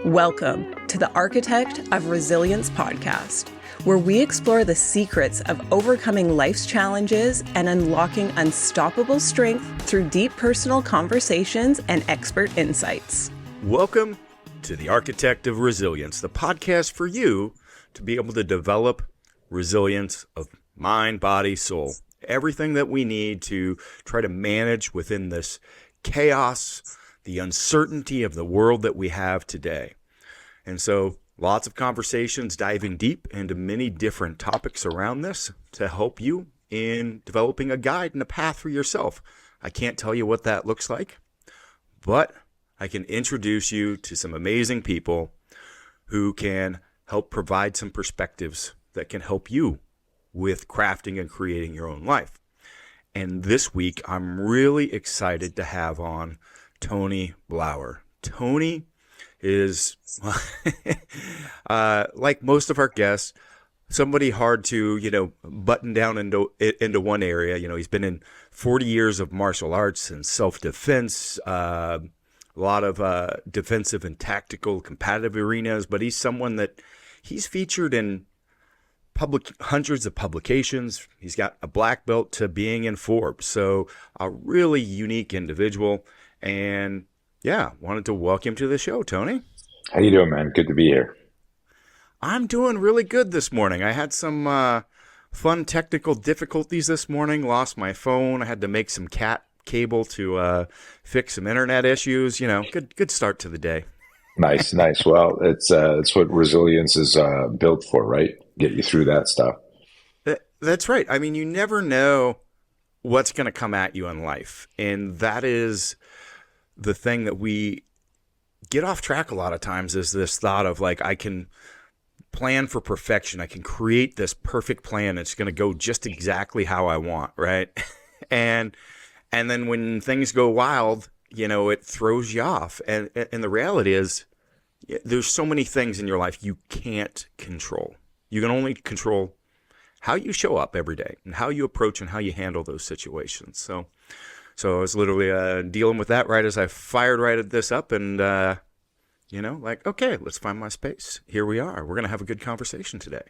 Welcome to the Architect of Resilience podcast, where we explore the secrets of overcoming life's challenges and unlocking unstoppable strength through deep personal conversations and expert insights. Welcome to the Architect of Resilience, the podcast for you to be able to develop resilience of mind, body, soul, everything that we need to try to manage within this chaos, the uncertainty of the world that we have today. And so lots of conversations diving deep into many different topics around this to help you in developing a guide and a path for yourself. I can't tell you what that looks like, but I can introduce you to some amazing people who can help provide some perspectives that can help you with crafting and creating your own life. And this week, I'm really excited to have on Tony Blauer. Tony is, like most of our guests, somebody hard to, button down into one area. He's been in 40 years of martial arts and self-defense, a lot of defensive and tactical combative arenas, but he's someone that he's featured in hundreds of publications. He's got a black belt to being in Forbes. So a really unique individual. And yeah, wanted to welcome to the show, Tony. How you doing, man? Good to be here. I'm doing really good this morning. I had some fun technical difficulties this morning. Lost my phone. I had to make some cat cable to fix some internet issues. Good start to the day. Nice. Well, it's what resilience is built for, right? Get you through that stuff. That's right. I mean, you never know what's going to come at you in life, and that is the thing that we get off track a lot of times, is this thought of like, I can plan for perfection. I can create this perfect plan. It's going to go just exactly how I want, right? and then when things go wild, it throws you off. And the reality is, there's so many things in your life you can't control. You can only control how you show up every day and how you approach and how you handle those situations. So I was literally dealing with that right as I fired right at this up and, okay, let's find my space. Here we are. We're going to have a good conversation today.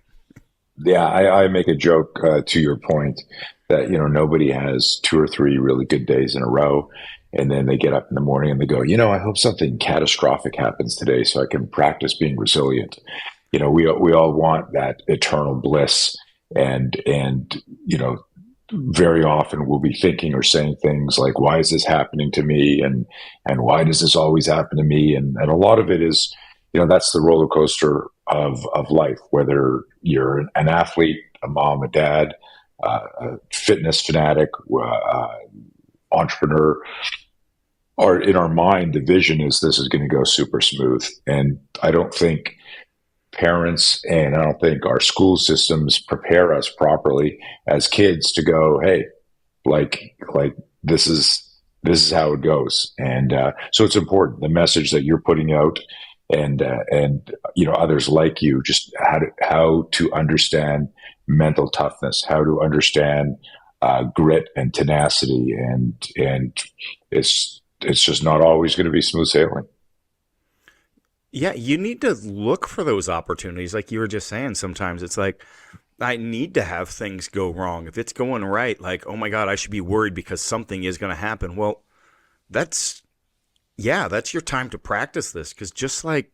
Yeah, I make a joke to your point that, nobody has 2 or 3 really good days in a row. And then they get up in the morning and they go, I hope something catastrophic happens today so I can practice being resilient. We all want that eternal bliss. And very often we'll be thinking or saying things like, why is this happening to me? And why does this always happen to me? And a lot of it is, that's the roller coaster of life, whether you're an athlete, a mom, a dad, a fitness fanatic, entrepreneur, or in our mind, the vision is this is going to go super smooth. And I don't think parents and I don't think our school systems prepare us properly as kids to go, hey, like this is how it goes. And so it's important, the message that you're putting out and others like you, just how to understand mental toughness, how to understand grit and tenacity. And it's just not always going to be smooth sailing. Yeah, you need to look for those opportunities. Like you were just saying, sometimes it's like, I need to have things go wrong. If it's going right, like, oh my God, I should be worried because something is going to happen. Well, that's your time to practice this. Because just like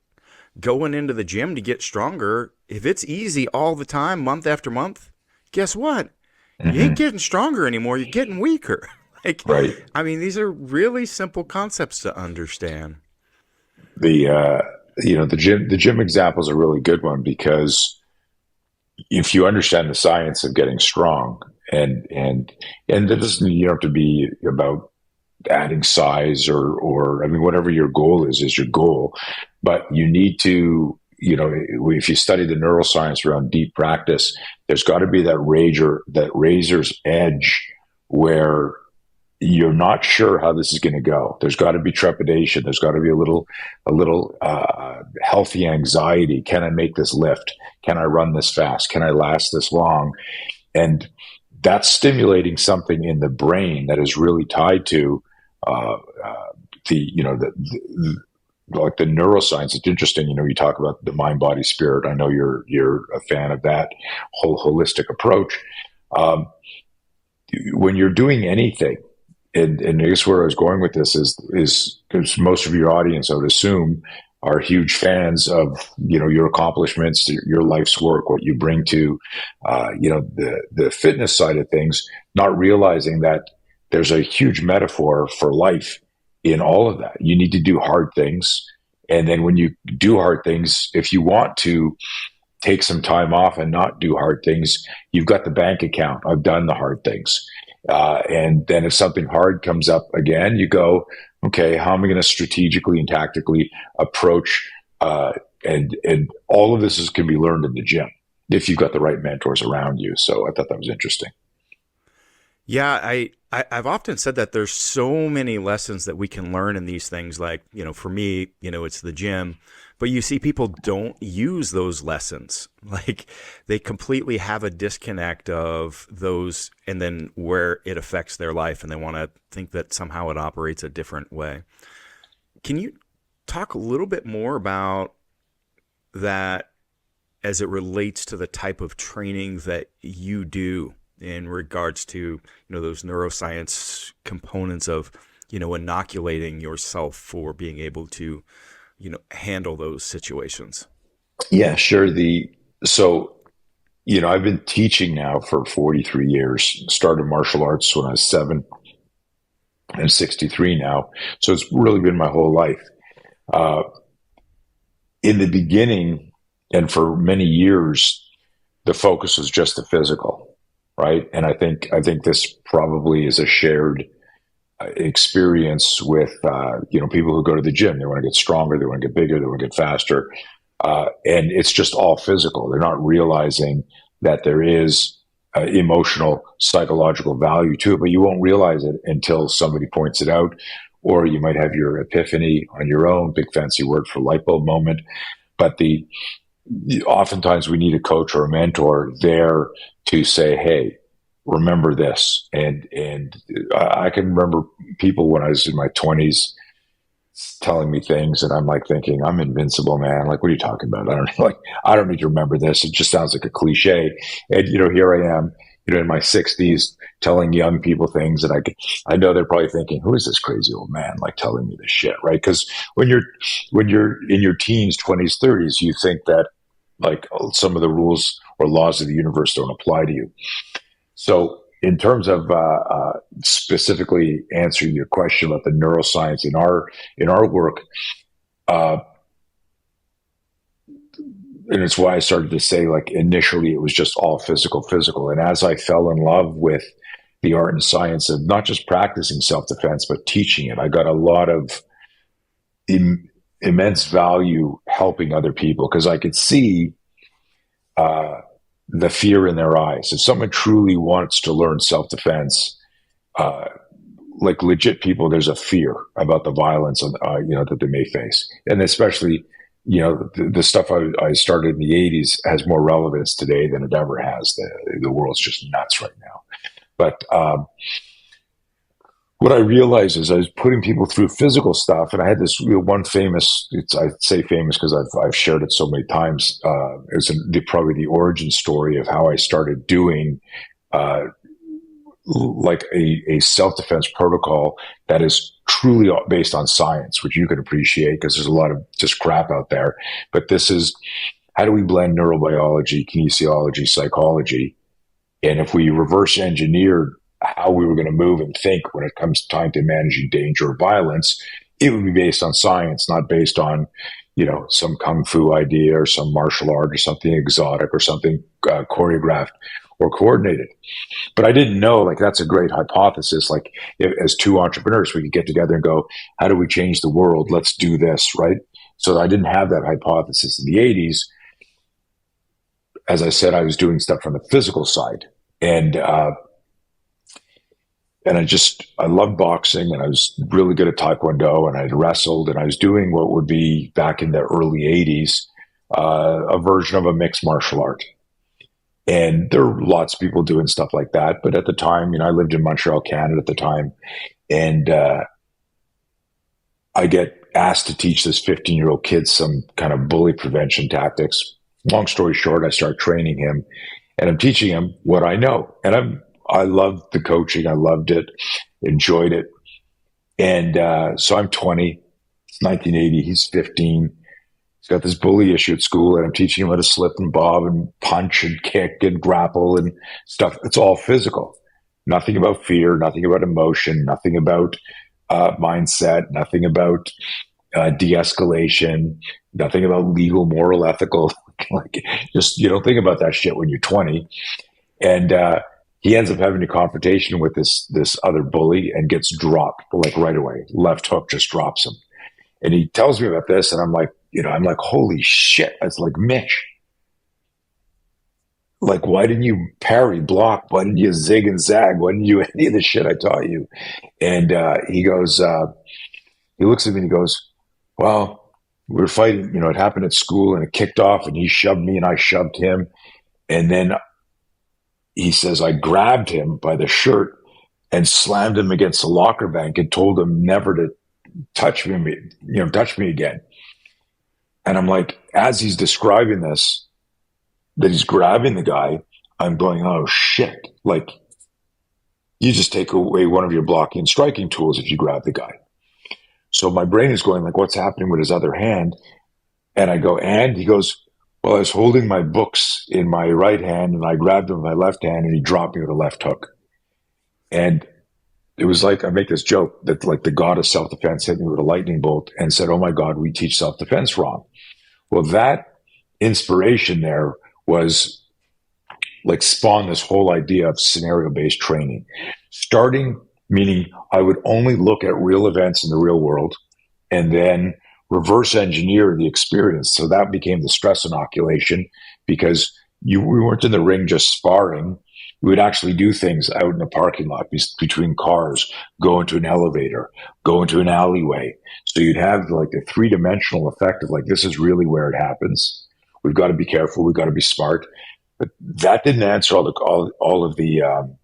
going into the gym to get stronger, if it's easy all the time, month after month, guess what? Mm-hmm. You ain't getting stronger anymore. You're getting weaker. Right. I mean, these are really simple concepts to understand. The gym example is a really good one, because if you understand the science of getting strong, and that doesn't, you don't have to be about adding size or I mean, whatever your goal is your goal, but you need to, if you study the neuroscience around deep practice, there's got to be that razor's edge where you're not sure how this is going to go. There's got to be trepidation. There's got to be a little healthy anxiety. Can I make this lift? Can I run this fast? Can I last this long? And that's stimulating something in the brain that is really tied to like the neuroscience. It's interesting, you talk about the mind, body, spirit. I know you're a fan of that whole holistic approach. When you're doing anything, and I guess where I was going with this is because most of your audience, I would assume, are huge fans of your accomplishments, your life's work, what you bring to the fitness side of things, not realizing that there's a huge metaphor for life in all of that. You need to do hard things, and then when you do hard things, if you want to take some time off and not do hard things, you've got the bank account. I've done the hard things. And then if something hard comes up again, you go, okay, how am I going to strategically and tactically approach? And all of this can be learned in the gym if you've got the right mentors around you. So I thought that was interesting. Yeah, I've often said that there's so many lessons that we can learn in these things. Like, for me, it's the gym, but you see people don't use those lessons. Like they completely have a disconnect of those and then where it affects their life. And they want to think that somehow it operates a different way. Can you talk a little bit more about that as it relates to the type of training that you do in regards to, those neuroscience components of, inoculating yourself for being able to, handle those situations? Yeah, sure. I've been teaching now for 43 years, started martial arts when I was 7 and 63 now. So it's really been my whole life. In the beginning and for many years, the focus was just the physical, right? And I think this probably is a shared experience with people who go to the gym. They want to get stronger, they want to get bigger, they want to get faster, and it's just all physical. They're not realizing that there is emotional, psychological value to it, but you won't realize it until somebody points it out, or you might have your epiphany on your own. Big fancy word for light bulb moment. But oftentimes we need a coach or a mentor there to say, hey, remember this. And I can remember people when I was in my 20s telling me things, and I'm like thinking, I'm invincible, man. Like, what are you talking about? I don't need to remember this. It just sounds like a cliche. And here I am, in my 60s telling young people things that I know they're probably thinking, who is this crazy old man like telling me this shit, right? Because when you're in your teens, 20s, 30s, you think that like some of the rules or laws of the universe don't apply to you. So in terms of specifically answering your question about the neuroscience in our work, and it's why I started to say, like, initially it was just all physical. And as I fell in love with the art and science of not just practicing self-defense, but teaching it, I got a lot of immense value helping other people, because I could see the fear in their eyes. If someone truly wants to learn self-defense, like legit people, there's a fear about the violence that they may face. And especially, the stuff I started in the 80s has more relevance today than it ever has. The world's just nuts right now. But what I realized is I was putting people through physical stuff, and I had this one famous. I'd say famous because I've shared it so many times. It's probably the origin story of how I started doing like a self-defense protocol that is truly based on science, which you can appreciate because there's a lot of just crap out there. But this is, how do we blend neurobiology, kinesiology, psychology, and if we reverse engineered how we were going to move and think when it comes time to managing danger or violence, it would be based on science, not based on, some kung fu idea or some martial art or something exotic or something choreographed or coordinated. But I didn't know, like, that's a great hypothesis. Like, as two entrepreneurs, we could get together and go, how do we change the world? Let's do this, right? So I didn't have that hypothesis in the 80s. As I said, I was doing stuff from the physical side. And I loved boxing, and I was really good at Taekwondo, and I wrestled, and I was doing what would be back in the early 80s, a version of a mixed martial art. And there were lots of people doing stuff like that. But at the time, I lived in Montreal, Canada at the time. And I get asked to teach this 15-year-old kid some kind of bully prevention tactics. Long story short, I start training him, and I'm teaching him what I know. And I loved the coaching. I loved it, enjoyed it. And so I'm 20. It's 1980. He's 15. He's got this bully issue at school, and I'm teaching him how to slip and bob and punch and kick and grapple and stuff. It's all physical. Nothing about fear, nothing about emotion, nothing about mindset, nothing about de-escalation, nothing about legal, moral, ethical. Like, just, you don't think about that shit when you're 20. And he ends up having a confrontation with this other bully and gets dropped like right away. Left hook just drops him. And he tells me about this, and I'm like, holy shit. It's like, Mitch, like, why didn't you parry, block? Why didn't you zig and zag? Why didn't you any of the shit I taught you? And he goes, he looks at me and he goes, well, we were fighting, it happened at school, and it kicked off, and he shoved me and I shoved him. And then he says, I grabbed him by the shirt and slammed him against the locker bank and told him never to touch me again. And I'm like, as he's describing this, that he's grabbing the guy, I'm going, oh shit. Like, you just take away one of your blocking and striking tools if you grab the guy. So my brain is going like, what's happening with his other hand? And I go, and he goes, well, I was holding my books in my right hand, and I grabbed him with my left hand, and he dropped me with a left hook. And it was like, I make this joke that like the god of self-defense hit me with a lightning bolt and said, oh my God, we teach self-defense wrong. Well, that inspiration there was like spawned this whole idea of scenario-based training. Starting, meaning I would only look at real events in the real world and then reverse engineer the experience. So that became the stress inoculation, because we weren't in the ring just sparring. We would actually do things out in the parking lot between cars, go into an elevator, go into an alleyway. So you'd have like the three-dimensional effect of like, this is really where it happens. We've got to be careful. We've got to be smart. But that didn't answer all of the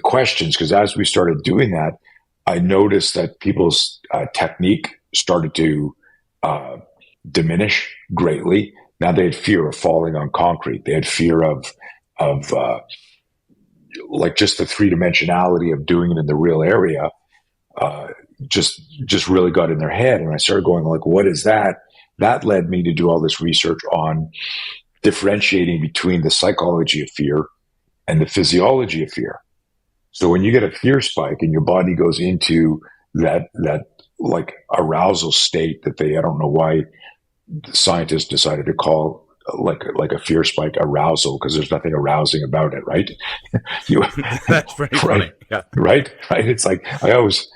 questions, because as we started doing that, I noticed that people's technique started to diminish greatly. Now they had fear of falling on concrete. They had fear of like just the three-dimensionality of doing it in the real area. Just really got in their head. And I started going like, what is that? That led me to do all this research on differentiating between the psychology of fear and the physiology of fear. So when you get a fear spike and your body goes into that like arousal state that I don't know why scientists decided to call like a fear spike arousal, because there's nothing arousing about it, right? That's pretty funny. Yeah. Right. It's like, I always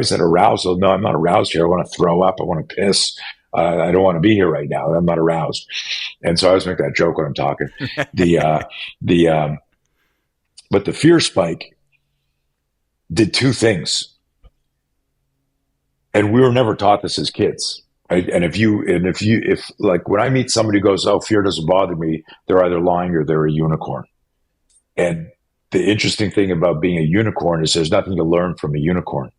said arousal. No, I'm not aroused here. I want to throw up. I want to piss. I don't want to be here right now. I'm not aroused. And so I always make that joke when I'm talking. But the fear spike did two things. And we were never taught this as kids. Right? And if like when I meet somebody who goes, oh, fear doesn't bother me, they're either lying or they're a unicorn. And the interesting thing about being a unicorn is there's nothing to learn from a unicorn.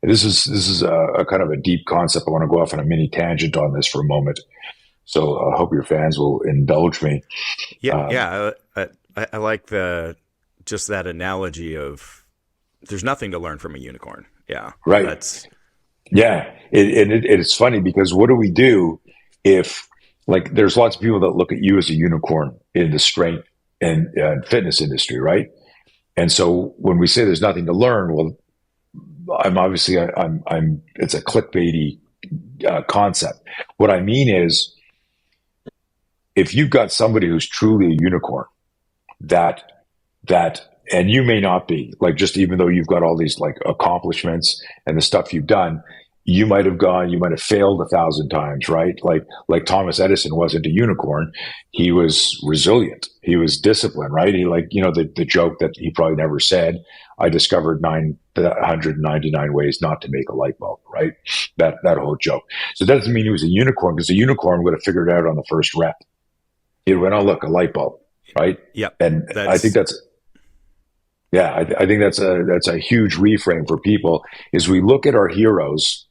And this is a kind of a deep concept. I want to go off on a mini tangent on this for a moment. So I hope your fans will indulge me. Yeah. I like just that analogy of there's nothing to learn from a unicorn. Yeah. Right. It's funny because what do we do if, like, there's lots of people that look at you as a unicorn in the strength and fitness industry, right? And so when we say there's nothing to learn, well, it's a clickbaity concept. What I mean is, if you've got somebody who's truly a unicorn, that and you may not be, like, just even though you've got all these like accomplishments and the stuff you've done, you might have failed 1,000 times, right? Like Thomas Edison wasn't a unicorn. He was resilient. He was disciplined, right? He the joke that he probably never said, I discovered 999 ways not to make a light bulb, right? That whole joke. So that doesn't mean he was a unicorn, because a unicorn would have figured it out on the first rep. He went, oh, look, a light bulb, right? Yep. And I think that's a huge reframe for people, is we look at our heroes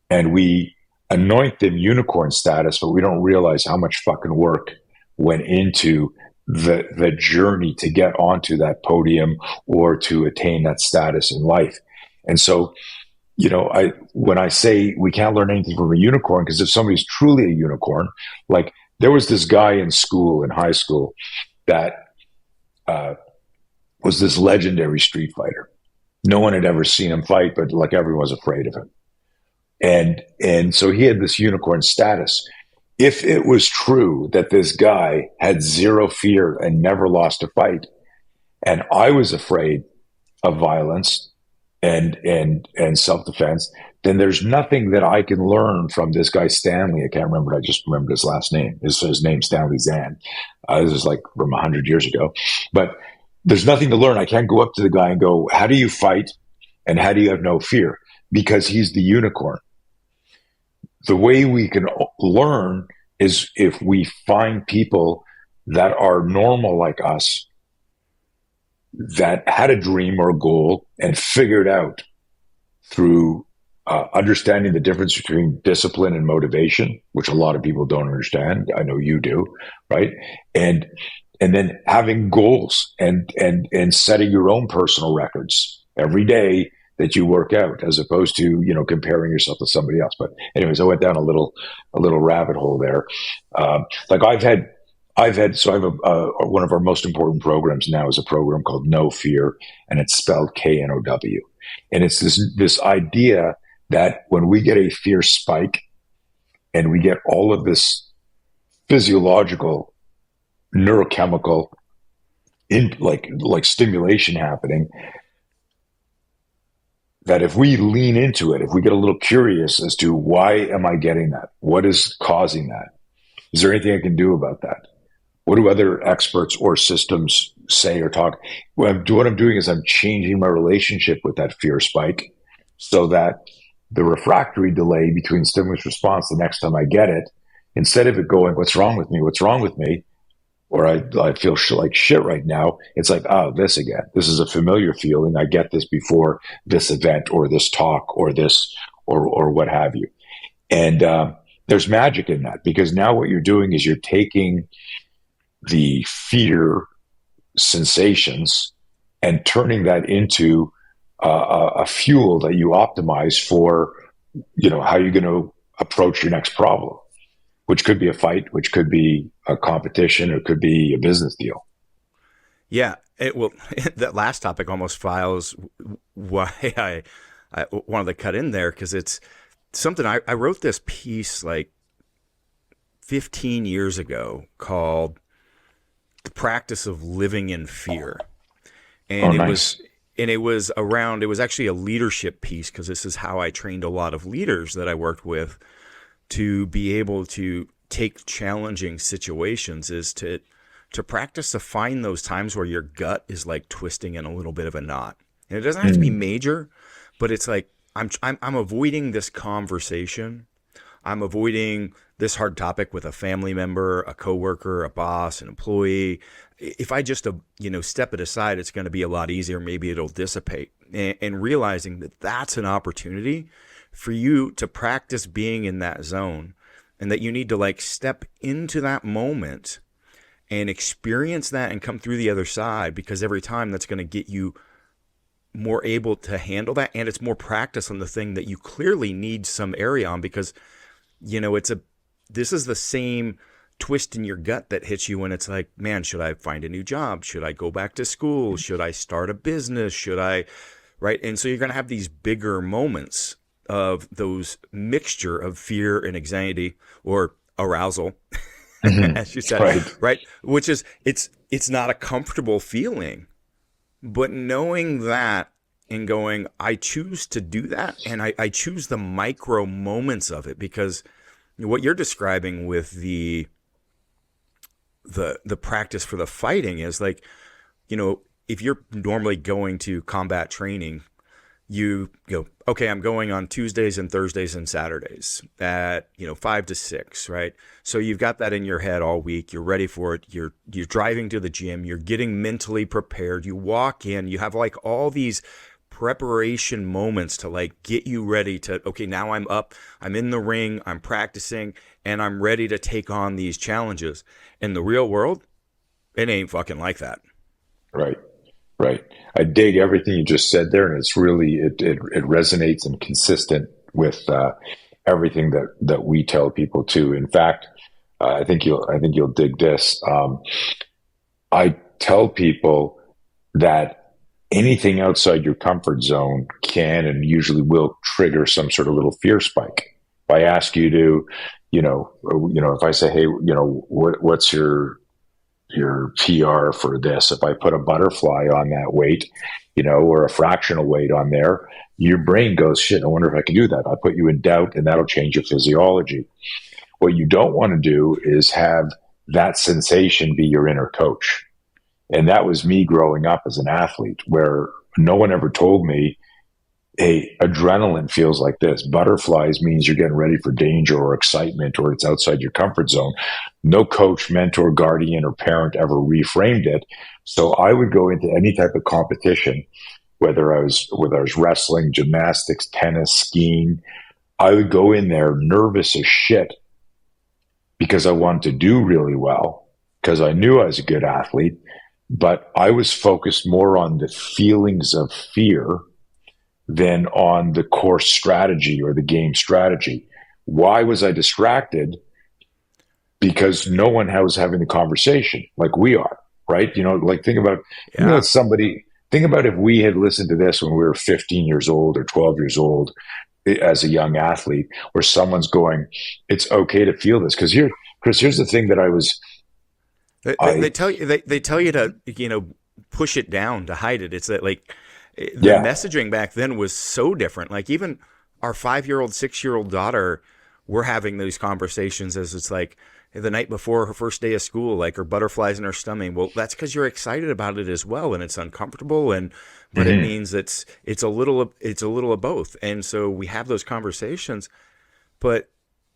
and we anoint them unicorn status, but we don't realize how much fucking work went into the journey to get onto that podium or to attain that status in life. And so, when I say we can't learn anything from a unicorn, because if somebody's truly a unicorn, like there was this guy in high school, that was this legendary street fighter. No one had ever seen him fight, but like everyone was afraid of him. And so he had this unicorn status. If it was true that this guy had zero fear and never lost a fight, and I was afraid of violence and self-defense, then there's nothing that I can learn from this guy Stanley. I can't remember. I just remembered his last name. His name Stanley Zan. This is like from 100 years ago. But there's nothing to learn. I can't go up to the guy and go, how do you fight? And how do you have no fear? Because he's the unicorn. The way we can learn is if we find people that are normal like us, that had a dream or a goal and figured out through understanding the difference between discipline and motivation, which a lot of people don't understand. I know you do, right? And then having goals and setting your own personal records every day that you work out, as opposed to comparing yourself to somebody else. But anyways, I went down a little rabbit hole there. Like I've had one of our most important programs now is a program called No Fear, and it's spelled KNOW, and it's this idea that when we get a fear spike and we get all of this physiological, neurochemical like stimulation happening, that if we lean into it, if we get a little curious as to why am I getting that? What is causing that? Is there anything I can do about that? What do other experts or systems say or talk? What I'm doing is I'm changing my relationship with that fear spike so that the refractory delay between stimulus response the next time I get it, instead of it going, what's wrong with me? What's wrong with me? Or I feel like shit right now. It's like, oh, this again. This is a familiar feeling. I get this before this event or this talk or this or what have you. And there's magic in that, because now what you're doing is you're taking the fear sensations and turning that into a fuel that you optimize for, how you're going to approach your next problem, which could be a fight, which could be a competition, or it could be a business deal. Yeah. That last topic almost files why I wanted to cut in there, because it's something I wrote this piece like 15 years ago called The Practice of Living in Fear. And it was actually a leadership piece, because this is how I trained a lot of leaders that I worked with to be able to take challenging situations, is to practice to find those times where your gut is like twisting in a little bit of a knot. And it doesn't have to be major, but it's like I'm avoiding this conversation. I'm avoiding this hard topic with a family member, a coworker, a boss, an employee. If I just step it aside, it's going to be a lot easier. Maybe it'll dissipate. And realizing that that's an opportunity for you to practice being in that zone, and that you need to like step into that moment and experience that and come through the other side, because every time that's going to get you more able to handle that. And it's more practice on the thing that you clearly need some area on, because this is the same twist in your gut that hits you when it's like, man, should I find a new job? Should I go back to school? Should I start a business? Right? And so you're going to have these bigger moments of those mixture of fear and anxiety, or arousal, as you said, right? Which is, it's not a comfortable feeling, but knowing that and going, I choose to do that. And I choose the micro moments of it, because what you're describing with the practice for the fighting is like, if you're normally going to combat training, you go, okay, I'm going on Tuesdays and Thursdays and Saturdays at 5 to 6, right? So you've got that in your head all week. You're ready for it. You're driving to the gym. You're getting mentally prepared. You walk in. You have like all these preparation moments to like get you ready to, okay, now I'm up, I'm in the ring, I'm practicing, and I'm ready to take on these challenges. In the real world, it ain't fucking like that. Right. Right. I dig everything you just said there, and it's really it resonates and consistent with everything that we tell people too. In fact, I think you'll dig this. I tell people that anything outside your comfort zone can and usually will trigger some sort of little fear spike. If I ask you to, if I say, hey, what's your PR for this? If I put a butterfly on that weight, or a fractional weight on there, your brain goes, shit, I wonder if I can do that. I'll put you in doubt, and that'll change your physiology. What you don't want to do is have that sensation be your inner coach. And that was me growing up as an athlete, where no one ever told me, hey, adrenaline feels like this. Butterflies means you're getting ready for danger or excitement, or it's outside your comfort zone. No coach, mentor, guardian, or parent ever reframed it. So I would go into any type of competition, whether I was wrestling, gymnastics, tennis, skiing. I would go in there nervous as shit because I wanted to do really well, because I knew I was a good athlete, but I was focused more on the feelings of fear than on the course strategy or the game strategy. Why was I distracted? Because no one was having the conversation like we are, right? Think about think about if we had listened to this when we were 15 years old or 12 years old as a young athlete, where someone's going, it's okay to feel this. Because Chris, here's the thing that they tell you to, push it down, to hide it. It's that like, the messaging back then was so different. Like even our 5-year-old, 6-year-old daughter, we're having these conversations as it's like the night before her first day of school, like her butterflies in her stomach. Well, that's because you're excited about it as well, and it's uncomfortable, but it means it's a little of both. And so we have those conversations, but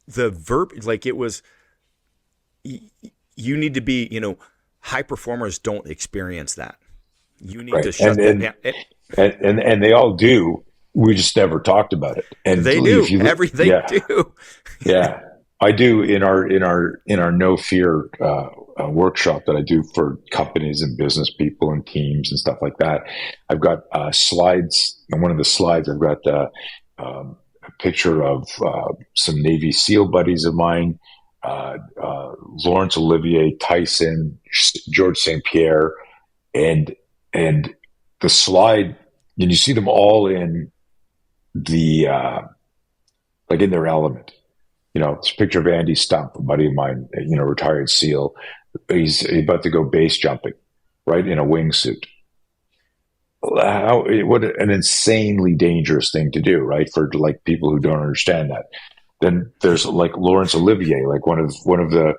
the verb, like it was, you need to be, high performers don't experience that. You need to shut that down. And they all do. We just never talked about it. And they do. Everything do. Yeah. I do in our no fear workshop that I do for companies and business people and teams and stuff like that. I've got slides. On one of the slides, I've got a picture of some Navy SEAL buddies of mine, Laurence Olivier, Tyson, George St. Pierre, and the slide, and you see them all in the like in their element. It's a picture of Andy Stump, a buddy of mine, retired SEAL. He's about to go base jumping, right, in a wingsuit. What an insanely dangerous thing to do, right, for like people who don't understand that. Then there's like Laurence Olivier, like one of the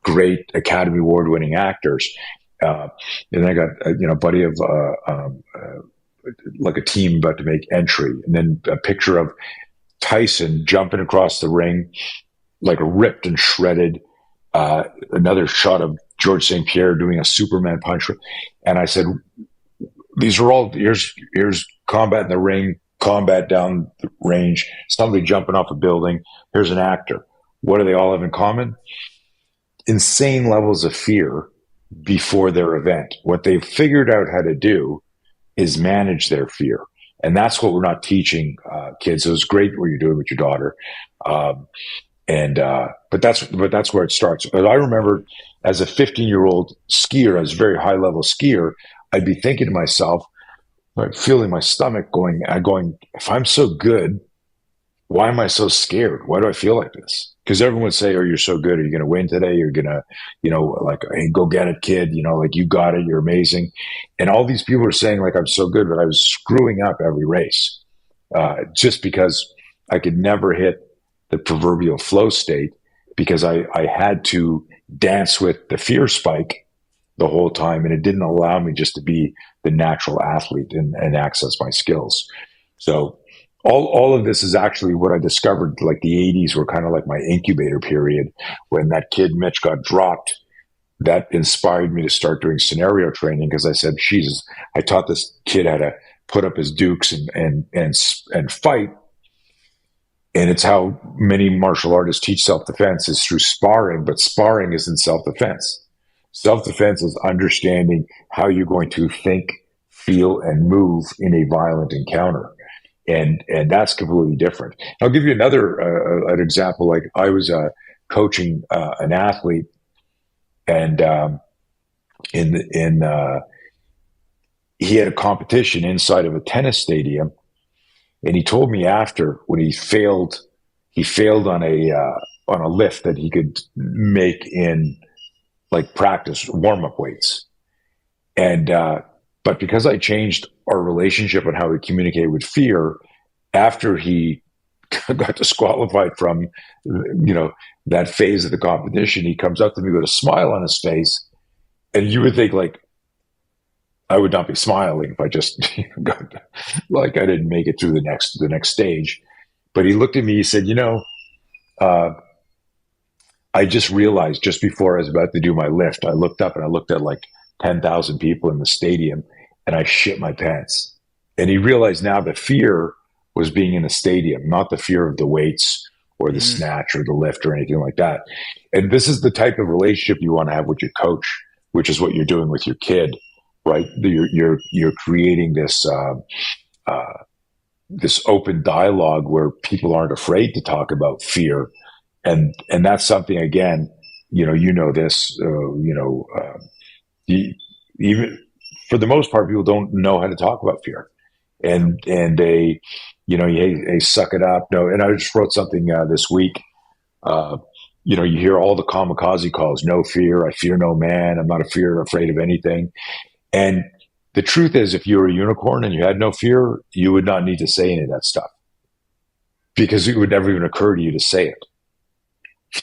great Academy Award winning actors. And I got a buddy of like a team about to make entry, and then a picture of Tyson jumping across the ring, like ripped and shredded. Another shot of George St. Pierre doing a Superman punch. And I said, these are all, here's combat in the ring, combat down the range, somebody jumping off a building. Here's an actor. What do they all have in common? Insane levels of fear before their event. What they've figured out how to do is manage their fear. And that's what we're not teaching kids. It was great what you're doing with your daughter. But that's where it starts. But I remember as a 15-year-old skier, as a very high level skier, I'd be thinking to myself, like feeling my stomach going, if I'm so good, why am I so scared? Why do I feel like this? Because everyone would say, oh, you're so good. Are you going to win today? You're going to, like, hey, go get it, kid. Like you got it. You're amazing. And all these people are saying like, I'm so good, but I was screwing up every race just because I could never hit the proverbial flow state, because I had to dance with the fear spike the whole time. And it didn't allow me just to be the natural athlete and access my skills. So all of this is actually what I discovered. Like the 80s were kind of like my incubator period. When that kid Mitch got dropped, that inspired me to start doing scenario training, because I said, Jesus, I taught this kid how to put up his dukes and fight. And it's how many martial artists teach self-defense is through sparring, but sparring isn't self-defense. Self-defense is understanding how you're going to think, feel, and move in a violent encounter. And that's completely different. I'll give you another an example. Like I was coaching an athlete, and he had a competition inside of a tennis stadium, and he told me after when he failed on a lift that he could make in like practice warm-up weights, and but because I changed our relationship and how we communicate with fear, after he got disqualified from, that phase of the competition, he comes up to me with a smile on his face. And you would think like, I would not be smiling if I just got, like I didn't make it through the next stage. But he looked at me, he said, I just realized just before I was about to do my lift, I looked up and I looked at like 10,000 people in the stadium and I shit my pants. And he realized now the fear was being in a stadium, not the fear of the weights or the snatch or the lift or anything like that. And this is the type of relationship you want to have with your coach, which is what you're doing with your kid, right? You're creating this this open dialogue where people aren't afraid to talk about fear, and that's something again, this, even for the most part, people don't know how to talk about fear, and they, hey, suck it up. No, and I just wrote something this week. You hear all the kamikaze calls, no fear, I fear no man, I'm not afraid of anything. And the truth is, if you were a unicorn and you had no fear, you would not need to say any of that stuff because it would never even occur to you to say it.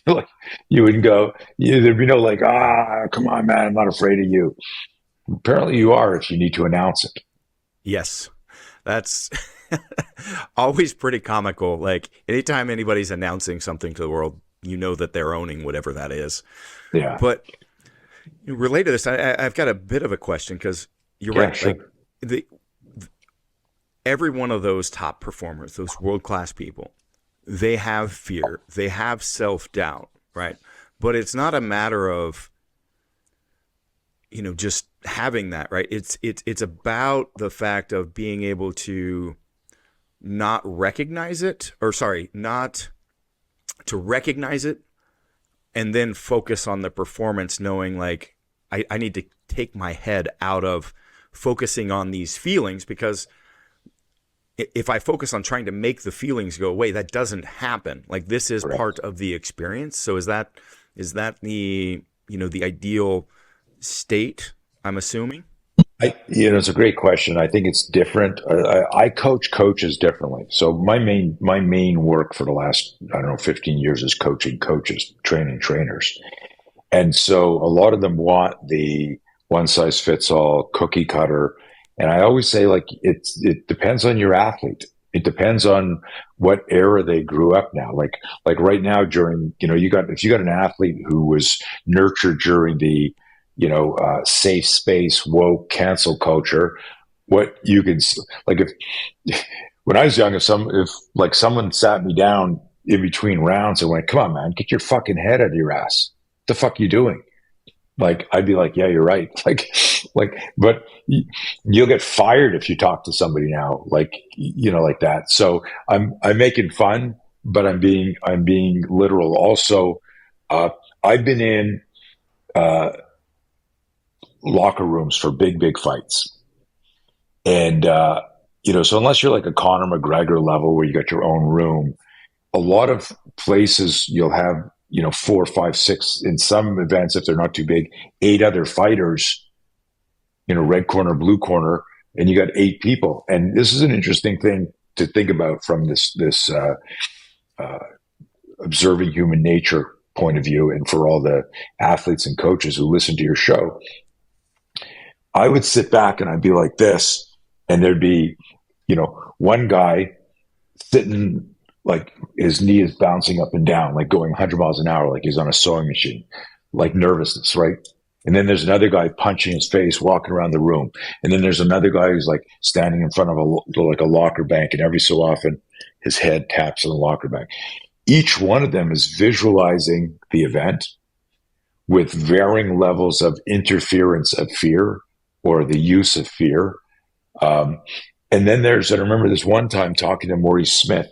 Like, you wouldn't go, there'd be no like, come on, man, I'm not afraid of you. Apparently you are if you need to announce it. Yes, that's always pretty comical. Like anytime anybody's announcing something to the world, that they're owning whatever that is. Yeah. But related to this, I've got a bit of a question because you're right. Sure. Like every one of those top performers, those world-class people, they have fear, they have self-doubt, right? But it's not a matter of, just having that, right? It's about the fact of being able to not recognize it, not to recognize it and then focus on the performance, knowing like I need to take my head out of focusing on these feelings, because if I focus on trying to make the feelings go away, that doesn't happen. Like this is part of the experience. So is that the, the ideal state, I'm assuming? It's a great question. I think it's different. I coach coaches differently. So my main work for the last, 15 years is coaching coaches, training trainers. And so a lot of them want the one size fits all cookie cutter. And I always say, like, it depends on your athlete. It depends on what era they grew up now. Like right now during, if you got an athlete who was nurtured during the, safe space, woke, cancel culture, what you can, like, if when I was young, if someone sat me down in between rounds and went, come on, man, get your fucking head out of your ass. What the fuck are you doing? Like, I'd be like, yeah, you're right. But you'll get fired if you talk to somebody now, like that. So I'm making fun, but I'm being literal. Also, I've been in, locker rooms for big fights. And, so unless you're like a Conor McGregor level where you got your own room, a lot of places you'll have, 4, 5, 6, in some events, if they're not too big, 8 other fighters, red corner, blue corner, and you got 8 people. And this is an interesting thing to think about from this observing human nature point of view. And for all the athletes and coaches who listen to your show, I would sit back and I'd be like this, and there'd be, one guy sitting, like his knee is bouncing up and down, like going 100 miles an hour, like he's on a sewing machine, like nervousness, right? And then there's another guy punching his face, walking around the room. And then there's another guy who's like standing in front of a locker bank, and every so often his head taps on the locker bank. Each one of them is visualizing the event with varying levels of interference of fear or the use of fear. And then I remember this one time talking to Maurice Smith,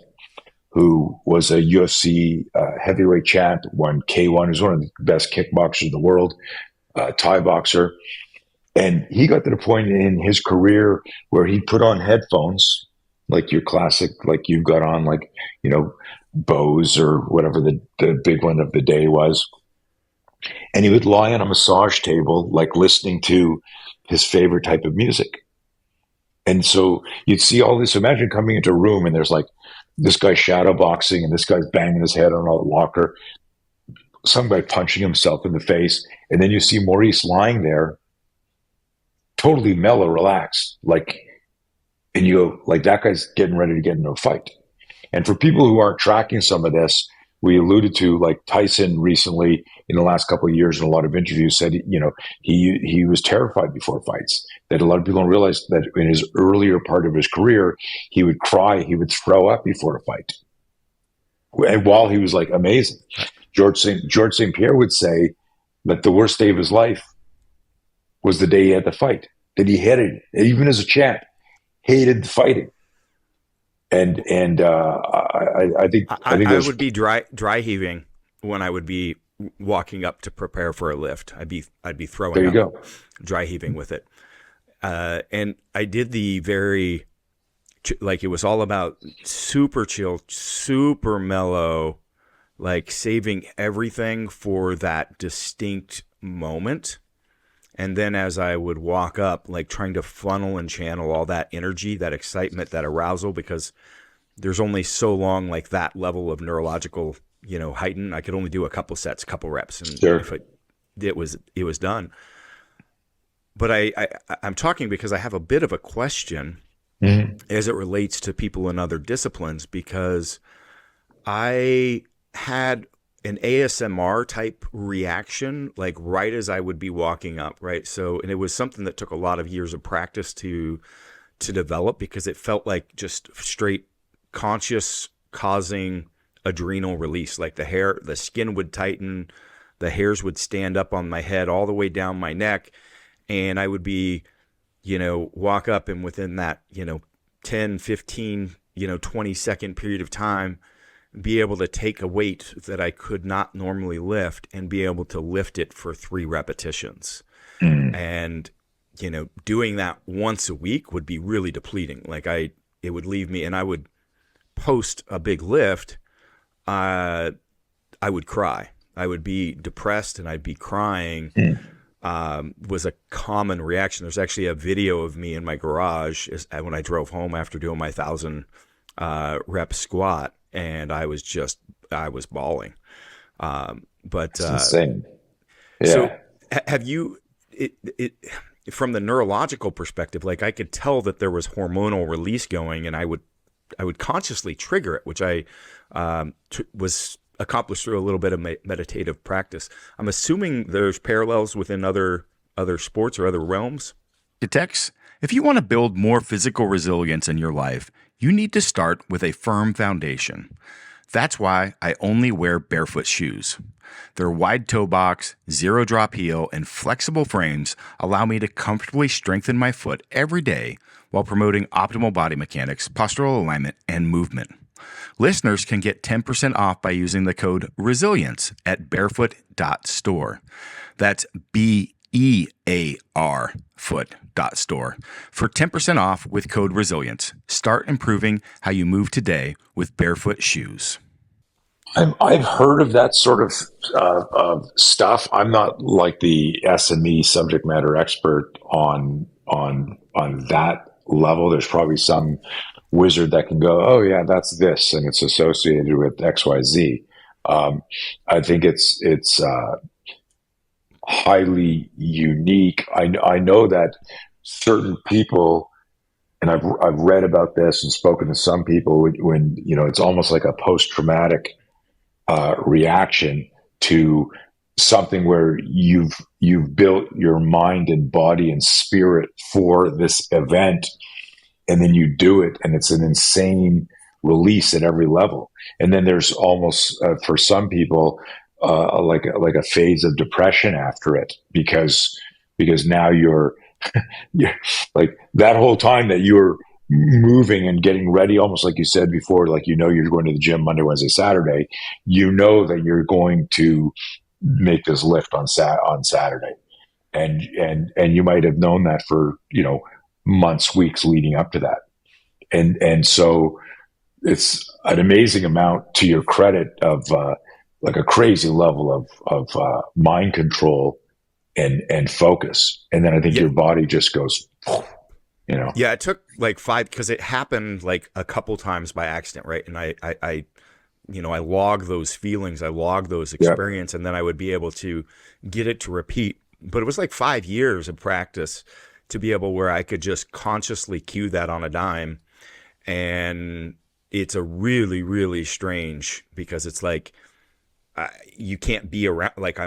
who was a UFC heavyweight champ, won K1, who's one of the best kickboxers in the world, Thai boxer. And he got to the point in his career where he'd put on headphones, like your classic, like you've got on, like, Bose or whatever the big one of the day was. And he would lie on a massage table, like listening to his favorite type of music. And so you'd see all this. Imagine coming into a room and there's like this guy shadow boxing and this guy's banging his head on a locker, some guy punching himself in the face. And then you see Maurice lying there, totally mellow, relaxed, and you go, like, that guy's getting ready to get into a fight. And for people who aren't tracking some of this, we alluded to, like, Tyson recently in the last couple of years in a lot of interviews said, he was terrified before fights. That a lot of people don't realize that in his earlier part of his career, he would cry, he would throw up before a fight. And while he was like amazing, George St. Pierre would say that the worst day of his life was the day he had the fight. That he hated it, even as a champ, hated fighting. And I think I would be dry heaving when I would be walking up to prepare for a lift. I'd be throwing there you up, go. Dry heaving with it. And I did the very, like, it was all about super chill, super mellow, like saving everything for that distinct moment. And then as I would walk up, like trying to funnel and channel all that energy, that excitement, that arousal, because there's only so long, like, that level of neurological, heighten. I could only do a couple sets, couple reps, and sure. If it was done. But I'm talking because I have a bit of a question as it relates to people in other disciplines, because I had an ASMR type reaction, like right as I would be walking up, right? So, and it was something that took a lot of years of practice to develop, because it felt like just straight conscious causing adrenal release. Like the skin would tighten, the hairs would stand up on my head all the way down my neck. And I would be, walk up, and within that, 10, 15, 20-second period of time, be able to take a weight that I could not normally lift and be able to lift it for 3 repetitions. And, doing that once a week would be really depleting. Like it would leave me, and I would post a big lift. I would cry. I would be depressed and I'd be crying. Was a common reaction. There's actually a video of me in my garage when I drove home after doing my 1,000 rep squat, and I was bawling. But it's insane. Yeah. So have you, from the neurological perspective, like, I could tell that there was hormonal release going, and I would consciously trigger it, which I was accomplished through a little bit of meditative practice. I'm assuming there's parallels within other sports or other realms. Detects, if you want to build more physical resilience in your life, you need to start with a firm foundation. That's why I only wear barefoot shoes. Their wide toe box, zero drop heel, and flexible frames allow me to comfortably strengthen my foot every day while promoting optimal body mechanics, postural alignment, and movement. Listeners can get 10% off by using the code RESILIENCE at barefoot.store. That's BEAR foot.store for 10% off with code RESILIENCE. Start improving how you move today with barefoot shoes. I've heard of that sort of stuff. I'm not like the SME subject matter expert on that level. There's probably some wizard that can go, oh yeah, that's this, and it's associated with XYZ. I think it's highly unique. I know that certain people, and I've read about this and spoken to some people, when it's almost like a post-traumatic reaction to something where you've built your mind and body and spirit for this event, and then you do it, and it's an insane release at every level. And then there's almost for some people like a phase of depression after it, because now you're like, that whole time that you're moving and getting ready, almost like you said before, like, you're going to the gym Monday, Wednesday, Saturday, that you're going to make this lift on Saturday, and you might have known that for months, weeks leading up to that, and so it's an amazing amount to your credit of like a crazy level of mind control and focus, and then I think your body just goes, Yeah, it took like 5, because it happened like a couple times by accident, right? And I log those feelings, I log those experiences, and then I would be able to get it to repeat. But it was like 5 years of practice to be able where I could just consciously cue that on a dime. And it's a really, really strange, because it's like you can't be around, like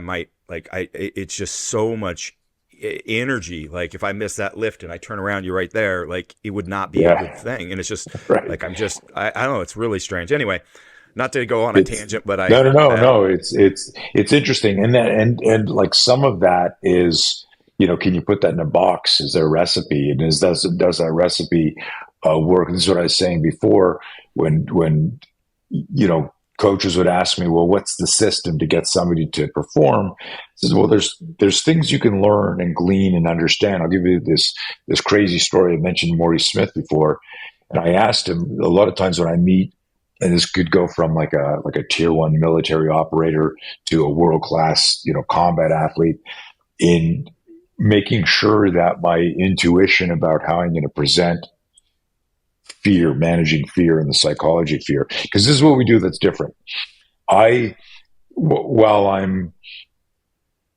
it's just so much energy. Like if I miss that lift and I turn around, you're right there, like it would not be a good thing. And it's just like, I don't know, it's really strange. Anyway, not to go on a tangent, but no, it's interesting. And like some of that is, can you put that in a box? Is there a recipe? And does that recipe work? And this is what I was saying before, when coaches would ask me, well, what's the system to get somebody to perform? I says, well, there's things you can learn and glean and understand. I'll give you this crazy story. I mentioned Maurice Smith before, and I asked him, a lot of times when I meet, and this could go from like a tier 1 military operator to a world-class, combat athlete, in making sure that my intuition about how I'm going to present fear, managing fear, and the psychology of fear, because this is what we do that's different. While I'm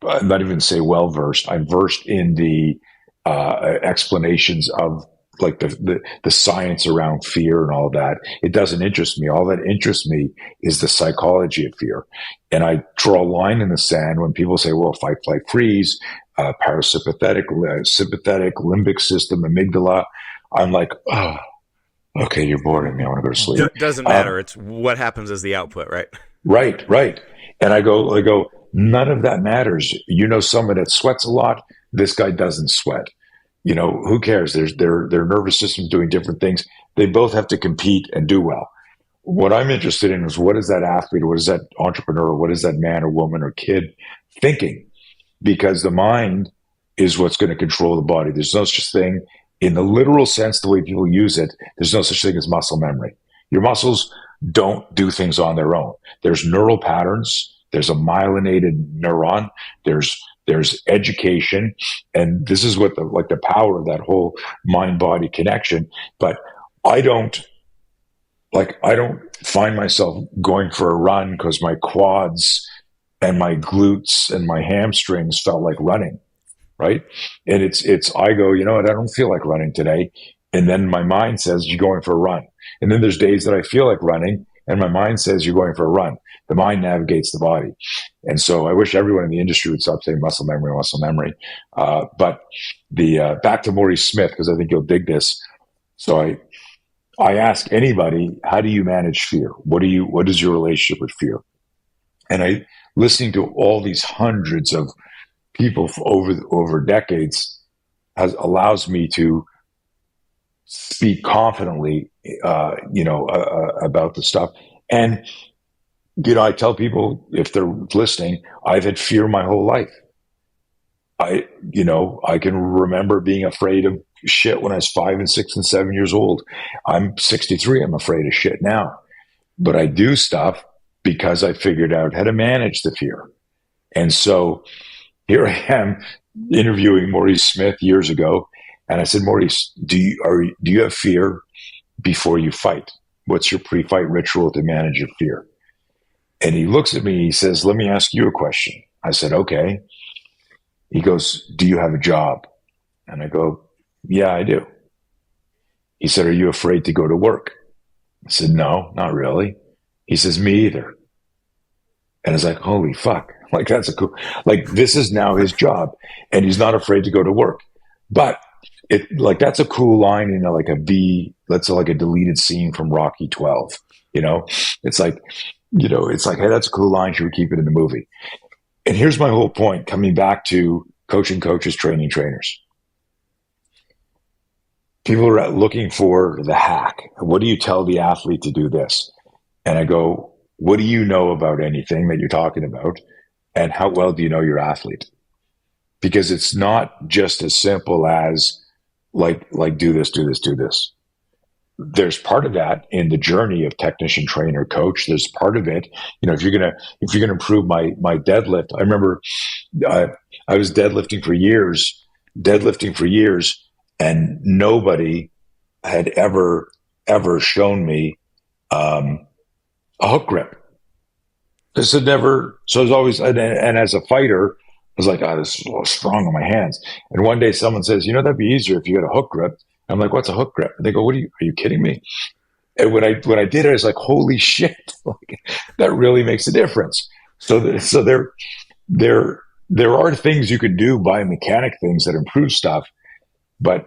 not even say well versed, I'm versed in the explanations of like the science around fear and all that. It doesn't interest me. All that interests me is the psychology of fear. And I draw a line in the sand when people say, well, fight, flight, freeze, parasympathetic, sympathetic, limbic system, amygdala. I'm like, oh, okay, you're boring me. I want to go to sleep. Doesn't matter. It's what happens as the output, right? Right. And I go, none of that matters. Someone that sweats a lot, this guy doesn't sweat. Who cares? Their nervous system's doing different things. They both have to compete and do well. What I'm interested in is, what is that athlete, what is that entrepreneur, what is that man or woman or kid thinking? Because the mind is what's going to control the body. There's no such thing, in the literal sense, the way people use it, there's no such thing as muscle memory. Your muscles don't do things on their own. There's neural patterns. There's a myelinated neuron. There's education, and this is what the power of that whole mind-body connection. But I don't find myself going for a run because my quads and my glutes and my hamstrings felt like running, right? And I go, I don't feel like running today, and then my mind says, you're going for a run. And then there's days that I feel like running, and my mind says, you're going for a run. The mind navigates the body. And so I wish everyone in the industry would stop saying muscle memory. But the back to Maurice Smith, because I think you'll dig this. So I ask anybody, how do you manage fear? What is your relationship with fear? And listening to all these hundreds of people over decades allows me to speak confidently, about the stuff. And I tell people, if they're listening, I've had fear my whole life. I can remember being afraid of shit when I was 5 and 6 and 7 years old. I'm 63. I'm afraid of shit now, but I do stuff because I figured out how to manage the fear. And so here I am interviewing Maurice Smith years ago. And I said, Maurice, do you have fear before you fight? What's your pre-fight ritual to manage your fear? And he looks at me, he says, let me ask you a question. I said, okay. He goes, do you have a job? And I go, yeah, I do. He said, are you afraid to go to work? I said, no, not really. He says, me either. And I was like, holy fuck. Like, that's a cool, like, this is now his job, and he's not afraid to go to work. But that's a cool line in like a B, let's say like a deleted scene from Rocky 12. It's like, hey, that's a cool line. Should we keep it in the movie? And here's my whole point, coming back to coaching coaches, training trainers. People are looking for the hack. What do you tell the athlete to do this? And I go, what do you know about anything that you're talking about? And how well do you know your athlete? Because it's not just as simple as like do this, do this, do this. There's part of that in the journey of technician, trainer, coach. There's part of it, if you're gonna improve my deadlift. I remember I was deadlifting for years, and nobody had ever shown me a hook grip. This had never. So I was always, and as a fighter, I was like, this is so strong on my hands. And one day someone says, that'd be easier if you had a hook grip. I'm like, what's a hook grip? And they go, are you kidding me? And when I did it, I was like, holy shit, like, that really makes a difference. So there are things you could do, biomechanic things that improve stuff. But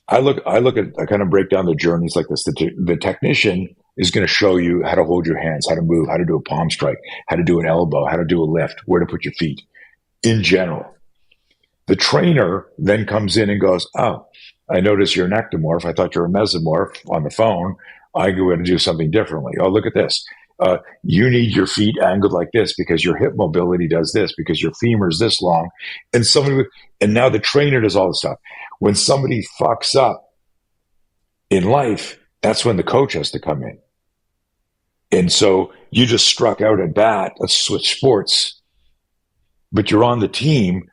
I kind of break down the journeys like this. The technician is going to show you how to hold your hands, how to move, how to do a palm strike, how to do an elbow, how to do a lift, where to put your feet in general. The trainer then comes in and goes, oh, I notice you're an ectomorph. I thought you were a mesomorph on the phone. I go in and do something differently. Oh, look at this. You need your feet angled like this because your hip mobility does this, because your femur is this long. And now the trainer does all this stuff. When somebody fucks up in life, that's when the coach has to come in. And so you just struck out at bat. Let's switch sports. But you're on the team.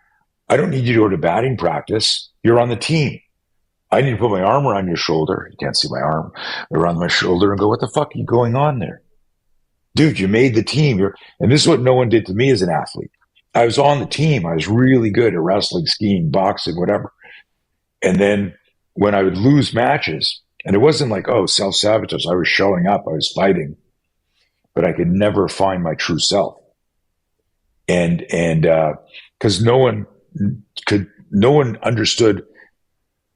I don't need you to go to batting practice. You're on the team. I need to put my arm around your shoulder. You can't see my arm around my shoulder and go, what the fuck are you going on there? Dude, you made the team. And this is what no one did to me as an athlete. I was on the team. I was really good at wrestling, skiing, boxing, whatever. And then when I would lose matches, and it wasn't like, self-sabotage. I was showing up. I was fighting. But I could never find my true self. And because no one understood.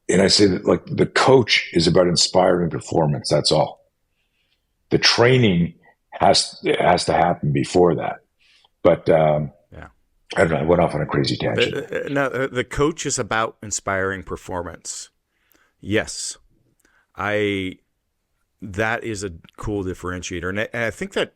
And I say that, like, the coach is about inspiring performance. That's all. The training has to happen before that. But I don't know. I went off on a crazy tangent. No, the coach is about inspiring performance. Yes, that is a cool differentiator, and I think that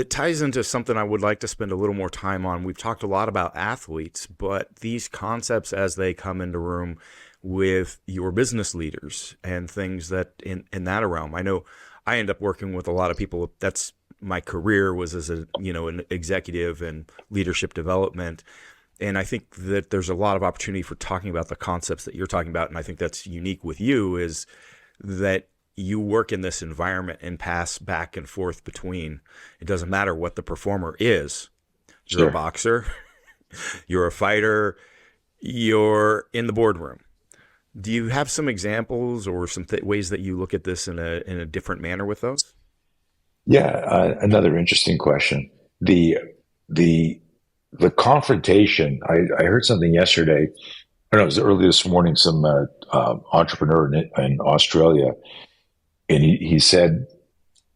ties into something I would like to spend a little more time on. We've talked a lot about athletes, but these concepts as they come into room with your business leaders and things that in that realm. I know I end up working with a lot of people. That's my career, was as an executive and leadership development. And I think that there's a lot of opportunity for talking about the concepts that you're talking about. And I think that's unique with you, is that you work in this environment and pass back and forth between. It doesn't matter what the performer is. You're Sure. a boxer, you're a fighter, you're in the boardroom. Do you have some examples or some ways that you look at this in a different manner with those? Yeah, another interesting question. The confrontation. I heard something yesterday. I don't know, it was early this morning. Some entrepreneur in Australia, and he said,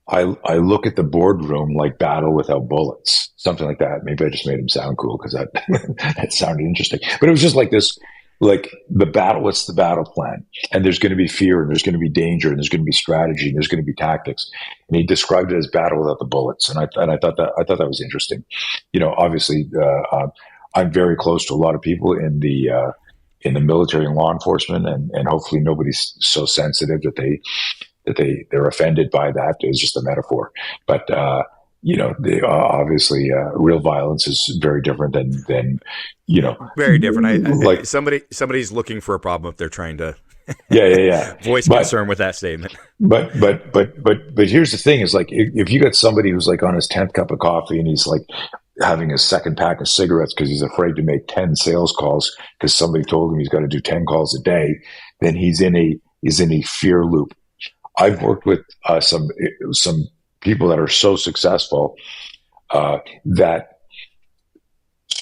I look at the boardroom like Battle Without Bullets, something like that. Maybe I just made him sound cool because that that sounded interesting. But it was just like this. Like, the battle, what's the battle plan? And there's going to be fear, and there's going to be danger, and there's going to be strategy, and there's going to be tactics. And he described it as battle without the bullets. And I thought that was interesting. Obviously, I'm very close to a lot of people in the military and law enforcement, and hopefully nobody's so sensitive that they're offended by that. It's just a metaphor. But obviously, real violence is very different than Very different. Like, somebody's looking for a problem if they're trying to voice concern with that statement. But here's the thing: is like, if you got somebody who's like on his 10th cup of coffee and he's like having his second pack of cigarettes because he's afraid to make 10 sales calls because somebody told him he's got to do 10 calls a day, then he's in a fear loop. I've worked with some people that are so successful that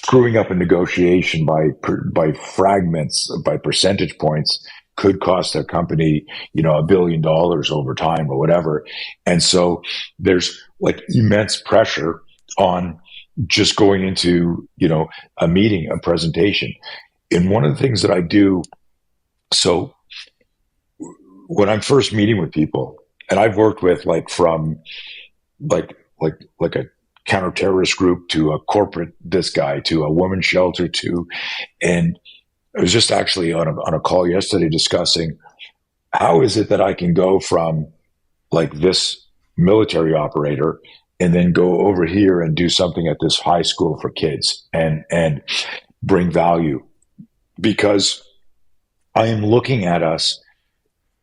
screwing up a negotiation by fragments, by percentage points, could cost their company, $1 billion over time or whatever. And so there's like immense pressure on just going into, a meeting, a presentation. And one of the things that I do, so when I'm first meeting with people, and I've worked with from like a counter-terrorist group to a corporate this guy to a women's shelter and I was just actually on a call yesterday discussing how is it that I can go from like this military operator and then go over here and do something at this high school for kids and bring value, because I am looking at us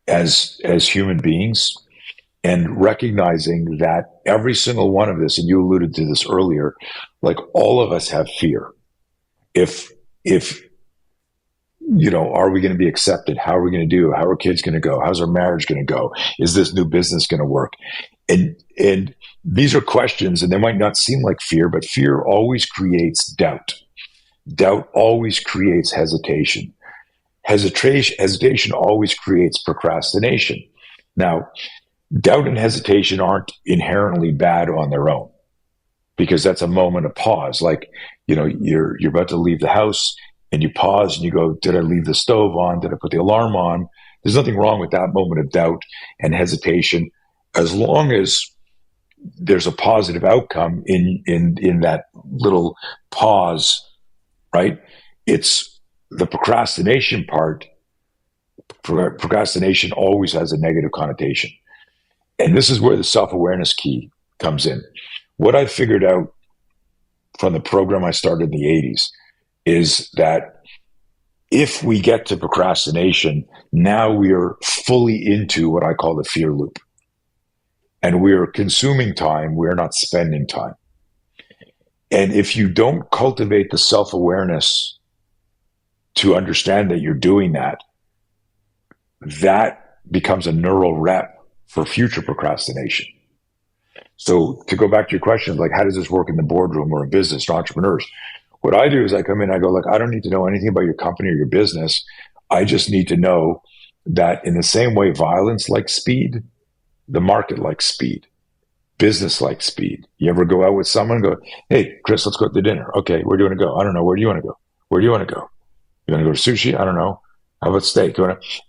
as human beings and recognizing that every single one of this, and you alluded to this earlier, like all of us have fear. If are we going to be accepted? How are we going to do? How are kids going to go? How's our marriage going to go? Is this new business going to work? And these are questions, and they might not seem like fear, but fear always creates doubt. Doubt always creates hesitation. Hesitation always creates procrastination. Now, doubt and hesitation aren't inherently bad on their own, because that's a moment of pause. Like, you're about to leave the house and you pause and you go, did I leave the stove on? Did I put the alarm on? There's nothing wrong with that moment of doubt and hesitation, as long as there's a positive outcome in that little pause, right? It's the procrastination part. Procrastination always has a negative connotation. And this is where the self-awareness key comes in. What I figured out from the program I started in the 80s is that if we get to procrastination, now we are fully into what I call the fear loop. And we're consuming time, we're not spending time. And if you don't cultivate the self-awareness to understand that you're doing that, that becomes a neural rep for future procrastination. So to go back to your question, like, how does this work in the boardroom or in business or entrepreneurs? What I do is I come in, I go, look, I don't need to know anything about your company or your business. I just need to know that in the same way violence likes speed, the market likes speed, business likes speed. You ever go out with someone and go, hey, Chris, let's go to dinner. Okay, where do you want to go? I don't know. Where do you want to go? Where do you want to go? You want to go to sushi? I don't know. How about steak?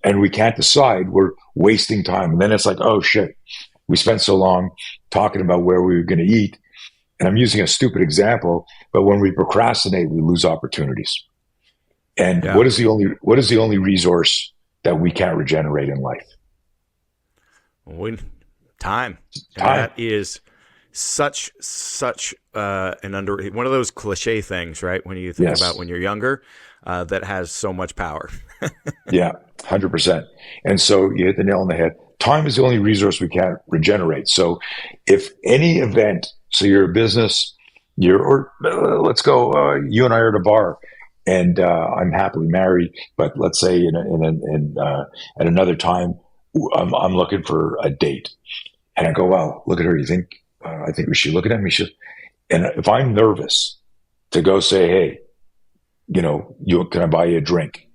And we can't decide. We're wasting time. And then it's like, oh, shit, we spent so long talking about where we were going to eat. And I'm using a stupid example, but when we procrastinate, we lose opportunities. And what is the only resource that we can't regenerate in life? Time. That is such one of those cliche things, right? When you think about when you're younger, that has so much power. Yeah, 100%. And so you hit the nail on the head. Time is the only resource we can't regenerate. So if any event, so you're a business, let's go, you and I are at a bar, and I'm happily married, but let's say at another time, I'm looking for a date. And I go, wow, look at her. You think, I think we should look at him. We should. And if I'm nervous to go say, hey, can I buy you a drink?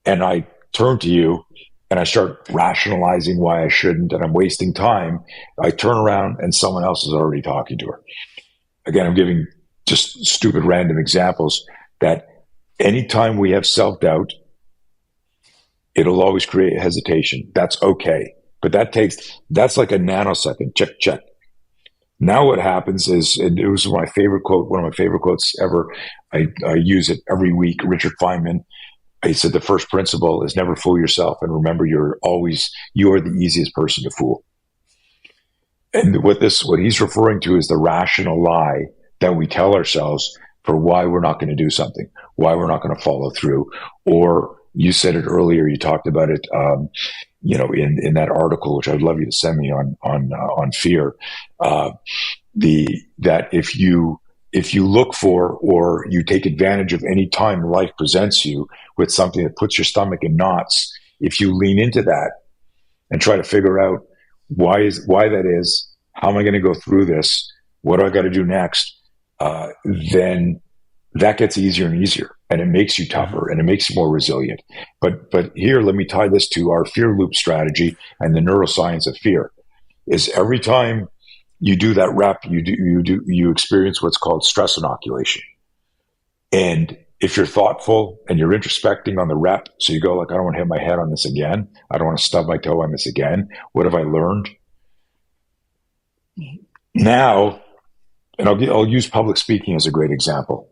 And I turn to you and I start rationalizing why I shouldn't, and I'm wasting time. I turn around and someone else is already talking to her. Again, I'm giving just stupid random examples that anytime we have self-doubt, it'll always create hesitation. That's okay. But that's like a nanosecond. Check. Now what happens is, and it was one of my favorite quotes ever. I use it every week. Richard Feynman, he said, the first principle is never fool yourself. And remember, you are the easiest person to fool. And what he's referring to is the rational lie that we tell ourselves for why we're not going to do something, why we're not going to follow through. Or you said it earlier, you talked about it, in that article, which I'd love you to send me on fear, that if you look for, or you take advantage of any time life presents you with something that puts your stomach in knots, if you lean into that and try to figure out why that is, how am I going to go through this, what do I got to do next, then that gets easier and easier, and it makes you tougher and it makes you more resilient. But here, let me tie this to our fear loop strategy and the neuroscience of fear. Is every time you do that rep, you experience what's called stress inoculation. And if you're thoughtful and you're introspecting on the rep, so you go like, I don't want to hit my head on this again. I don't want to stub my toe on this again. What have I learned? Now, and I'll use public speaking as a great example.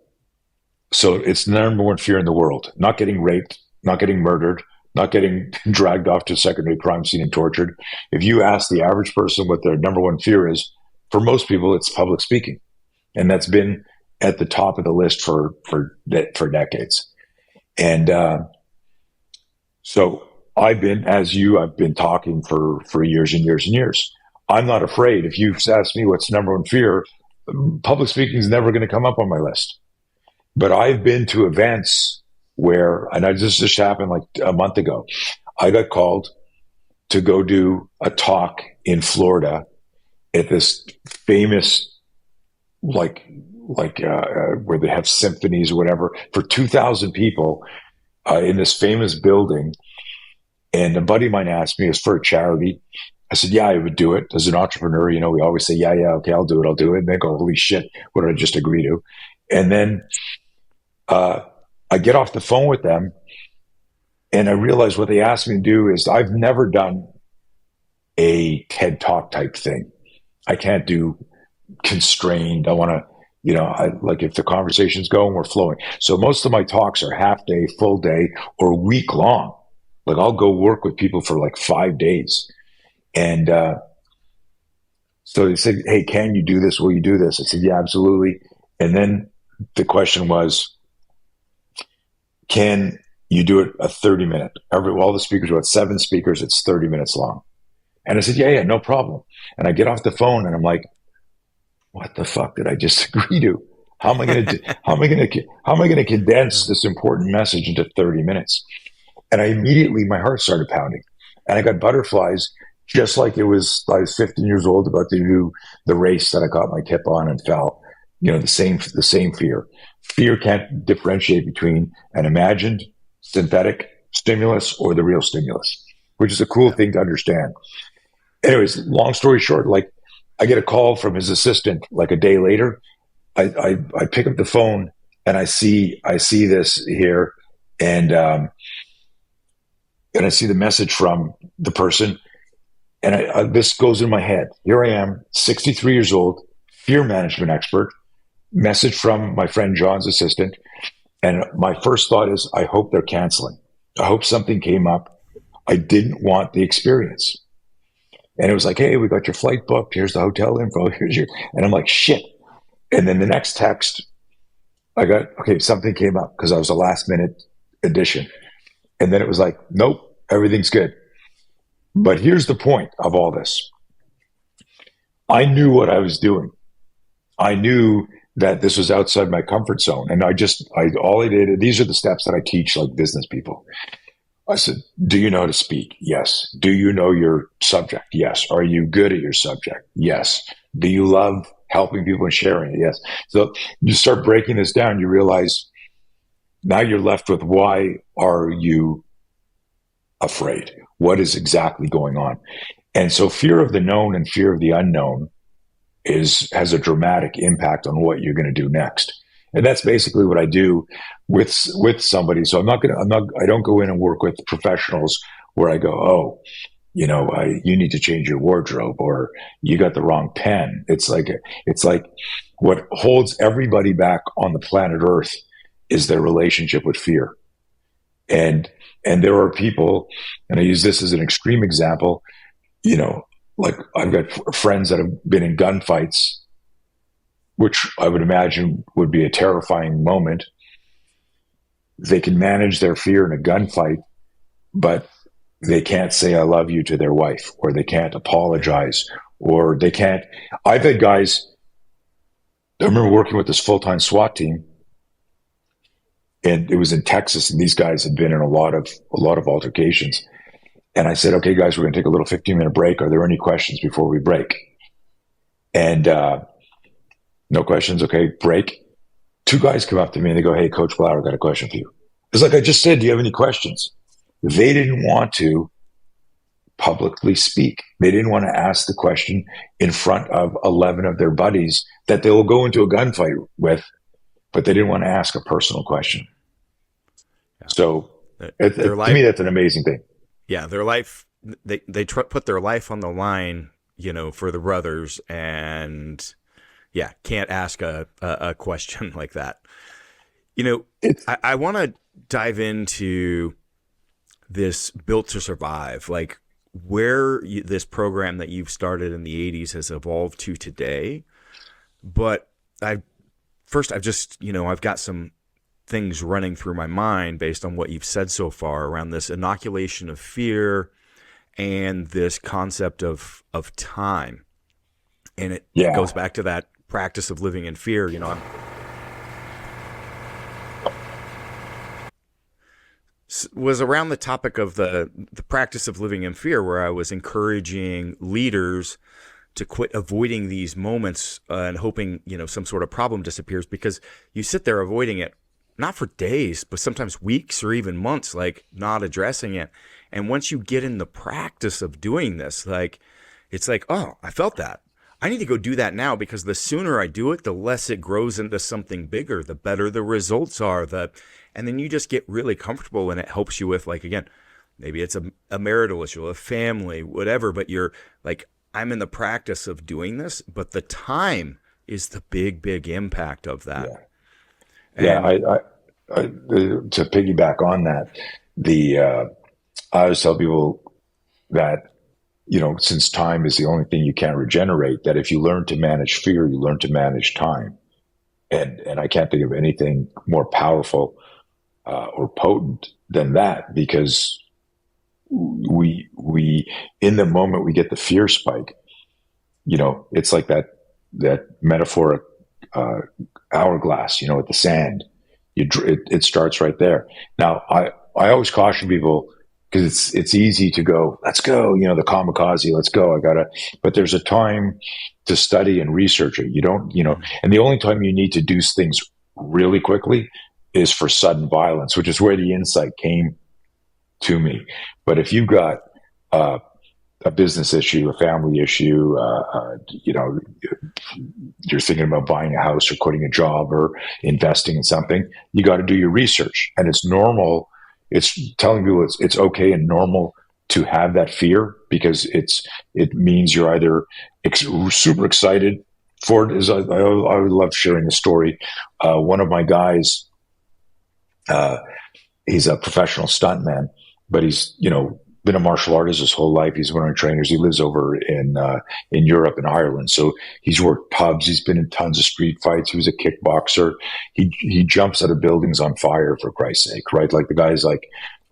So it's the number one fear in the world: not getting raped, not getting murdered, not getting dragged off to a secondary crime scene and tortured. If you ask the average person what their number one fear is, for most people, it's public speaking. And that's been at the top of the list for decades. And so I've been talking for years and years and years. I'm not afraid. If you've asked me what's the number one fear, public speaking is never going to come up on my list. But I've been to events where, and this just happened like a month ago, I got called to go do a talk in Florida at this famous, where they have symphonies or whatever, for 2,000 people in this famous building. And a buddy of mine asked me, it was for a charity. I said, yeah, I would do it. As an entrepreneur, we always say, yeah, okay, I'll do it. And they go, holy shit, what did I just agree to? And then I get off the phone with them, and I realize what they asked me to do is, I've never done a TED Talk type thing. I can't do constrained. I want to, like if the conversation's going, we're flowing. So most of my talks are half day, full day, or week long. Like I'll go work with people for like 5 days. And so they said, hey, can you do this? Will you do this? I said, yeah, absolutely. And then the question was, can you do it a 30-minute? All the speakers, about 7 speakers, it's 30 minutes long. And I said, yeah, no problem. And I get off the phone and I'm like, what the fuck did I just agree to? How am I going to condense this important message into 30 minutes? And my heart started pounding, and I got butterflies, just like I was 15 years old about to do the race that I caught my tip on and fell. The same fear. Fear can't differentiate between an imagined synthetic stimulus or the real stimulus, which is a cool thing to understand. Anyways, long story short, like I get a call from his assistant like a day later. I pick up the phone and I see this here, and I see the message from the person, and this goes in my head. Here I am, 63 years old, fear management expert, message from my friend John's assistant. And my first thought is, I hope they're canceling. I hope something came up. I didn't want the experience. And it was like, hey, we got your flight booked. Here's the hotel info. And I'm like, shit. And then the next text, I got, okay, something came up because I was a last minute addition. And then it was like, nope, everything's good. But here's the point of all this. I knew what I was doing. I knew that this was outside my comfort zone. And all I did, these are the steps that I teach like business people. I said, do you know how to speak? Yes. Do you know your subject? Yes. Are you good at your subject? Yes. Do you love helping people and sharing it? Yes. So you start breaking this down, you realize now you're left with, why are you afraid? What is exactly going on? And so fear of the known and fear of the unknown has a dramatic impact on what you're going to do next. And that's basically what I do with somebody. So I don't go in and work with professionals where I go, oh, you need to change your wardrobe, or you got the wrong pen. It's like what holds everybody back on the planet Earth is their relationship with fear. And there are people, and I use this as an extreme example, like I've got friends that have been in gunfights, which I would imagine would be a terrifying moment. They can manage their fear in a gunfight, but they can't say I love you to their wife, or they can't apologize, or they can't. I've had guys, I remember working with this full-time SWAT team, and it was in Texas, and these guys had been in a lot of altercations. And I said, okay, guys, we're going to take a little 15-minute break. Are there any questions before we break? And no questions. Okay, break. two guys come up to me and they go, "Hey, Coach Blauer, I got a question for you." It's like I just said, "Do you have any questions?" They didn't want to publicly speak. They didn't want to ask the question in front of 11 of their buddies that they'll go into a gunfight with, but they didn't want to ask a personal question. Yeah. So to me, that's an amazing thing. Yeah, their life, they put their life on the line, for the brothers, and yeah, can't ask a question like that. I want to dive into this Built to Survive, like where this program that you've started in the 80s has evolved to today. But I've just, I've got some things running through my mind based on what you've said so far around this inoculation of fear and this concept of time. And it goes back to that practice of living in fear. Was around the topic of the practice of living in fear, where I was encouraging leaders to quit avoiding these moments and hoping, some sort of problem disappears, because you sit there avoiding it, not for days, but sometimes weeks or even months, like not addressing it. And once you get in the practice of doing this, like, it's like, oh, I felt that. I need to go do that now, because the sooner I do it, the less it grows into something bigger, the better the results are. And then you just get really comfortable, and it helps you with, like, again, maybe it's a marital issue, a family, whatever, but you're like, I'm in the practice of doing this, but the time is the big, big impact of that. Yeah. I to piggyback on that, I always tell people that, since time is the only thing you can regenerate, that if you learn to manage fear, you learn to manage time. And I can't think of anything more powerful or potent than that, because we in the moment we get the fear spike, it's like that metaphoric hourglass, with the sand. It starts right there. Now, I always caution people, because it's easy to go, let's go, the kamikaze, let's go. But there's a time to study and research it. You don't, and the only time you need to do things really quickly is for sudden violence, which is where the insight came to me. But if you've got a business issue, a family issue, you're thinking about buying a house or quitting a job or investing in something, you got to do your research. And it's normal. It's telling people it's okay and normal to have that fear, because it means you're either super excited for it. I love sharing the story. One of my guys, he's a professional stuntman, but he's, been a martial artist his whole life. He's one of our trainers. He lives over in Europe, in Ireland. So he's worked pubs. He's been in tons of street fights. He was a kickboxer. He jumps out of buildings on fire, for Christ's sake, right? Like, the guy's like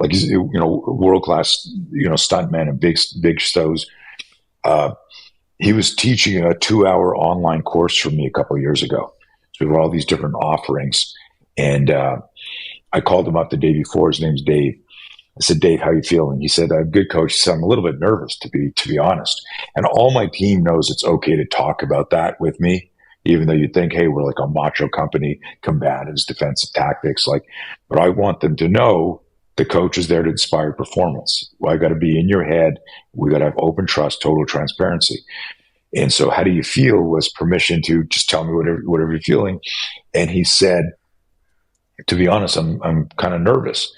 he's, world-class, stuntman and big stows. He was teaching a 2-hour online course for me a couple of years ago. So we have all these different offerings. And I called him up the day before. His name's Dave. I said, "Dave, how you feeling?" He said, "I'm good, coach." He said, "I'm a little bit nervous, to be honest." And all my team knows it's okay to talk about that with me, even though you think, hey, we're like a macho company, combatives, defensive tactics. But I want them to know the coach is there to inspire performance. Well, I got to be in your head. We got to have open trust, total transparency. And so, how do you feel was permission to just tell me whatever you're feeling. And he said, "To be honest, I'm kind of nervous."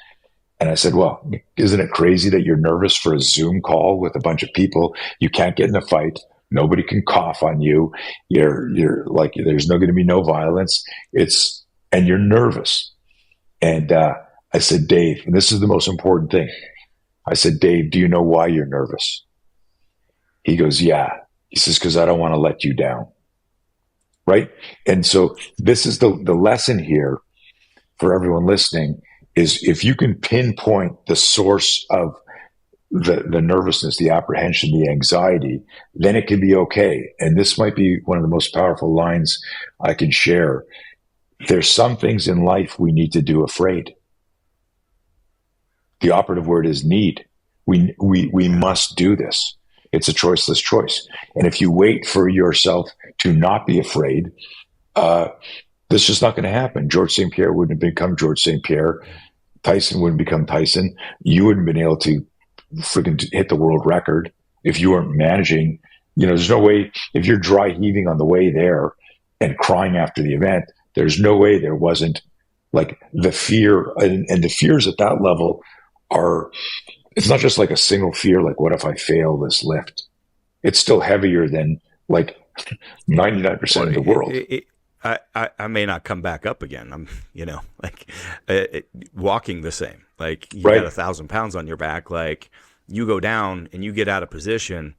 And I said, "Well, isn't it crazy that you're nervous for a Zoom call with a bunch of people? You can't get in a fight. Nobody can cough on you. You're like, there's going to be no violence. And you're nervous." And I said, "Dave," and this is the most important thing. I said, "Dave, do you know why you're nervous?" He goes, "Yeah." He says, "Because I don't want to let you down." Right? And so this is the lesson here for everyone listening, is if you can pinpoint the source of the nervousness, the apprehension, the anxiety, then it can be okay. And this might be one of the most powerful lines I can share. There's some things in life we need to do afraid. The operative word is need. We must do this. It's a choiceless choice. And if you wait for yourself to not be afraid, This is just not going to happen. George St. Pierre wouldn't have become George St. Pierre. Tyson wouldn't become Tyson. You wouldn't have been able to freaking hit the world record if you weren't managing. There's no way, if you're dry heaving on the way there and crying after the event, there's no way there wasn't like the fear. And the fears at that level it's not just like a single fear, like, what if I fail this lift? It's still heavier than like 99% of the world. I may not come back up again. I'm, walking the same. Like, you Right. got 1,000 pounds on your back. Like, you go down and you get out of position.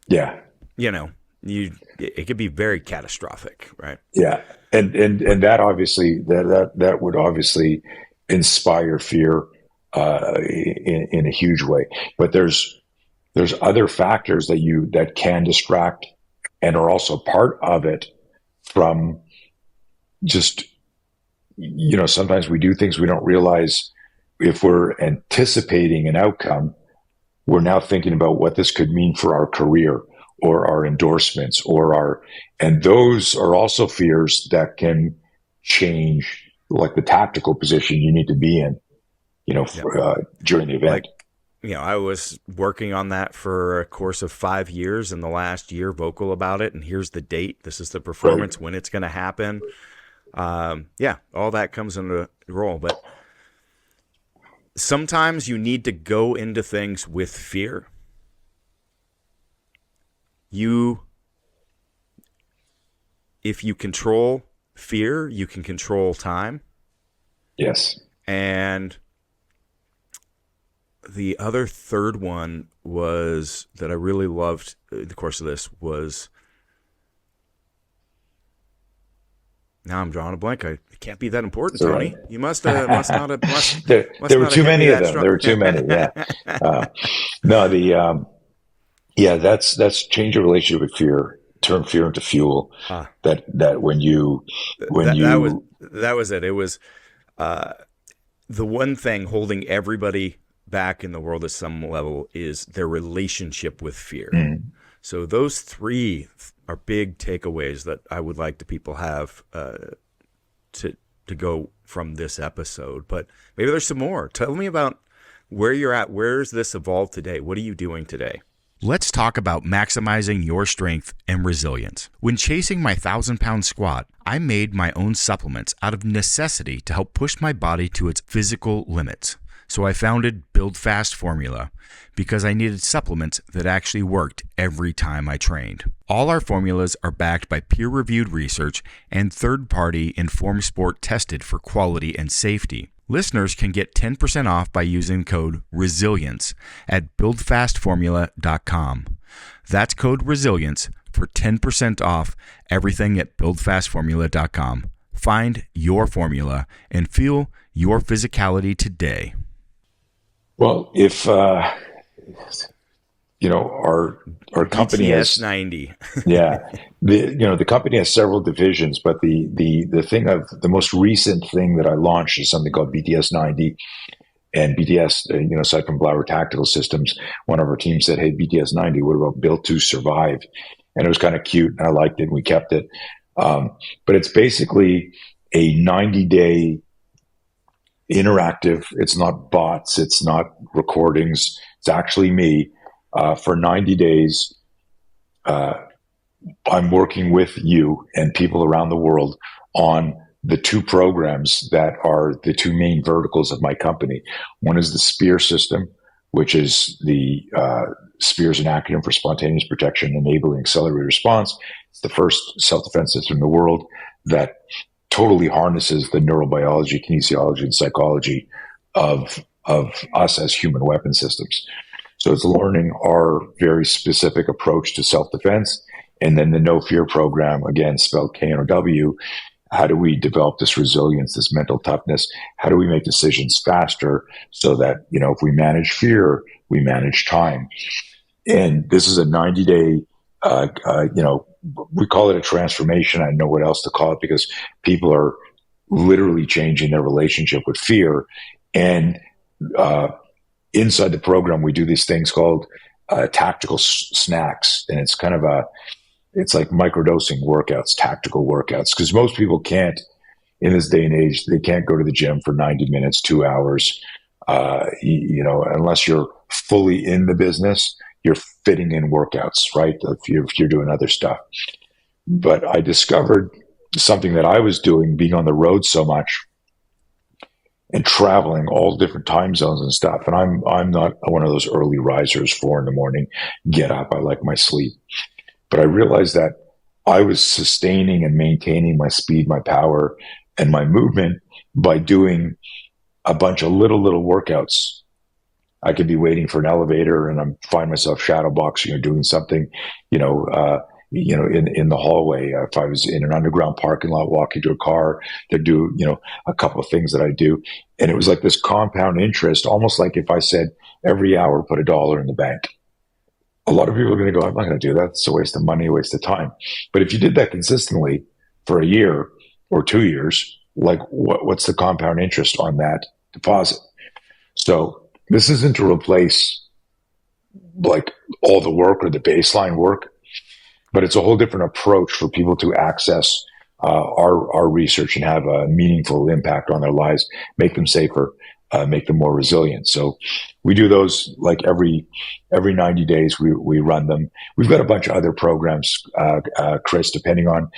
Yeah. It could be very catastrophic, right? Yeah. And that obviously, that would obviously inspire fear in a huge way. But there's other factors that can distract and are also part of it from just, sometimes we do things we don't realize. If we're anticipating an outcome, we're now thinking about what this could mean for our career or our endorsements and those are also fears that can change, like the tactical position you need to be in, during the event. I was working on that for a course of 5 years, and the last year vocal about it. And here's the date. This is the performance, when it's going to happen. All that comes into role. But sometimes you need to go into things with fear. If you control fear, you can control time. Yes. And the other third one was that I really loved the course of this was, now I'm drawing a blank. It can't be that important, Tony. Right. You must not have. There were too many of them. There were too many. Yeah. That's change your relationship with fear. Turn fear into fuel. That was it. It was the one thing holding everybody back in the world at some level is their relationship with fear. So those three are big takeaways that I would like the people have to go from this episode. But maybe there's some more. Tell me about where you're at. Where's this evolved today? What are you doing today? Let's talk about maximizing your strength and resilience. When chasing my 1,000-pound squat, I made my own supplements out of necessity to help push my body to its physical limits. So I founded Build Fast Formula because I needed supplements that actually worked every time I trained. All our formulas are backed by peer-reviewed research and third-party informed sport tested for quality and safety. Listeners can get 10% off by using code RESILIENCE at buildfastformula.com. That's code RESILIENCE for 10% off everything at buildfastformula.com. Find your formula and feel your physicality today. Well, if our company has 90. the company has several divisions, but the most recent thing that I launched is something called BTS 90. And BTS, aside from Blauer Tactical Systems, one of our teams said, "Hey, BTS 90, what about Built to Survive?" And it was kind of cute, and I liked it, and we kept it. But it's basically a 90-day interactive. It's not bots. It's not recordings. It's actually me. For 90 days, I'm working with you and people around the world on the two programs that are the two main verticals of my company. One is the SPEAR system, which is the SPEAR is an acronym for Spontaneous Protection Enabling Accelerated Response. It's the first self-defense system in the world that totally harnesses the neurobiology, kinesiology, and psychology of us as human weapon systems. So it's learning our very specific approach to self-defense. And then the No Fear program, again, spelled KNOW. How do we develop this resilience, this mental toughness? How do we make decisions faster so that, if we manage fear, we manage time? And this is a 90-day, we call it a transformation. I don't know what else to call it because people are literally changing their relationship with fear. And inside the program, we do these things called tactical snacks. And it's like microdosing workouts, tactical workouts, because most people can't in this day and age, they can't go to the gym for 90 minutes, 2 hours. Unless you're fully in the business, you're fitting in workouts, right? If you're doing other stuff. But I discovered something that I was doing, being on the road so much and traveling all different time zones and stuff. And I'm not one of those early risers, 4 a.m, get up. I like my sleep. But I realized that I was sustaining and maintaining my speed, my power, and my movement by doing a bunch of little workouts. I could be waiting for an elevator and I'm find myself shadow boxing or doing something, in the hallway. If I was in an underground parking lot walking to a car, they'd do, a couple of things that I do. And it was like this compound interest, almost like if I said every hour put $1 in the bank. A lot of people are going to go, I'm not going to do that. It's a waste of money, a waste of time. But if you did that consistently for a year or 2 years, like what's the compound interest on that deposit? So this isn't to replace like all the work or the baseline work, but it's a whole different approach for people to access our research and have a meaningful impact on their lives, make them safer, make them more resilient. So we do those like every 90 days. We run them. We've got a bunch of other programs, Chris, depending on,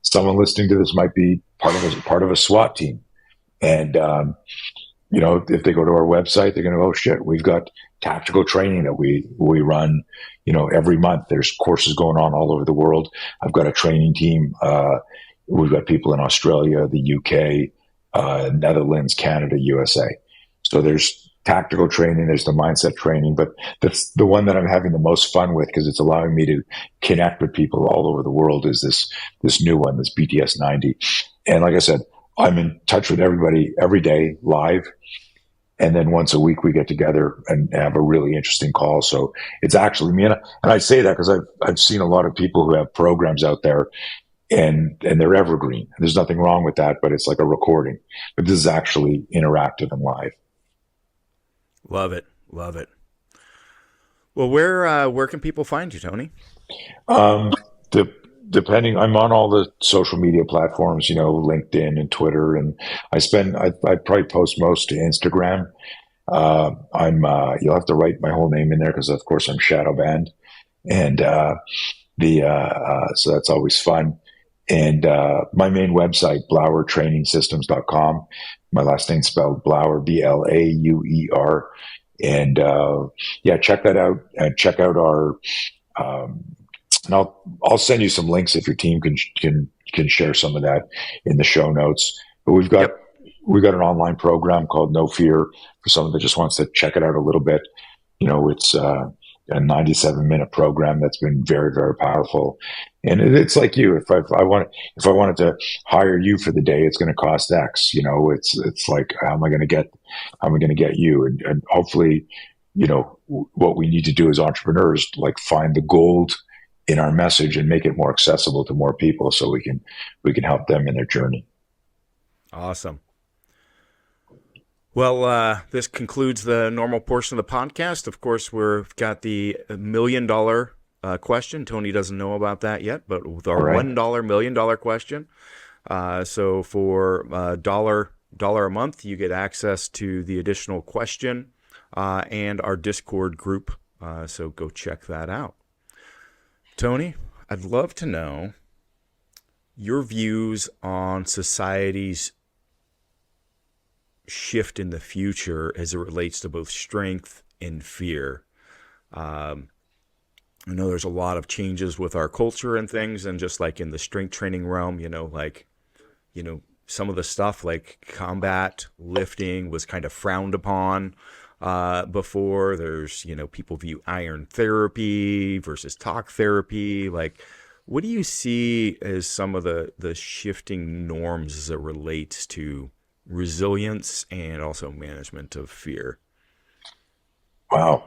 someone listening to this might be part of a SWAT team. And, if they go to our website, they're going to go, oh shit, we've got tactical training that we run, every month. There's courses going on all over the world. I've got a training team. We've got people in Australia, the UK, Netherlands, Canada, USA. So there's tactical training. There's the mindset training, but that's the one that I'm having the most fun with because it's allowing me to connect with people all over the world is this new one, this BTS 90. And like I said, I'm in touch with everybody every day live. And then once a week we get together and have a really interesting call. So it's actually me. And I say that because I've seen a lot of people who have programs out there and they're evergreen. There's nothing wrong with that, but it's like a recording. But this is actually interactive and live. Love it. Love it. Well, where can people find you, Tony? Depending, I'm on all the social media platforms, LinkedIn and Twitter, and I probably post most to Instagram. You'll have to write my whole name in there because of course I'm shadow banned, and so that's always fun. And my main website, blauertrainingsystems.com. My last name spelled Blauer, Blauer. And check that out and check out our. And I'll send you some links if your team can share some of that in the show notes. But we've got an online program called No Fear for someone that just wants to check it out a little bit. It's a 97-minute program that's been very, very powerful. And it's like you. If I wanted to hire you for the day, it's going to cost X. It's like how am I going to get you? And hopefully, what we need to do as entrepreneurs, like find the gold in our message and make it more accessible to more people so we can help them in their journey. Awesome. Well, this concludes the normal portion of the podcast. Of course, we've got the $1 million question. Tony doesn't know about that yet, but with our $1 $1 million question. So for $1 a month, you get access to the additional question and our Discord group. So go check that out. Tony, I'd love to know your views on society's shift in the future as it relates to both strength and fear. I know there's a lot of changes with our culture and things, and just like in the strength training realm, some of the stuff like combat lifting was kind of frowned upon. Before there's, people view iron therapy versus talk therapy. Like, what do you see as some of the shifting norms as it relates to resilience and also management of fear? Wow.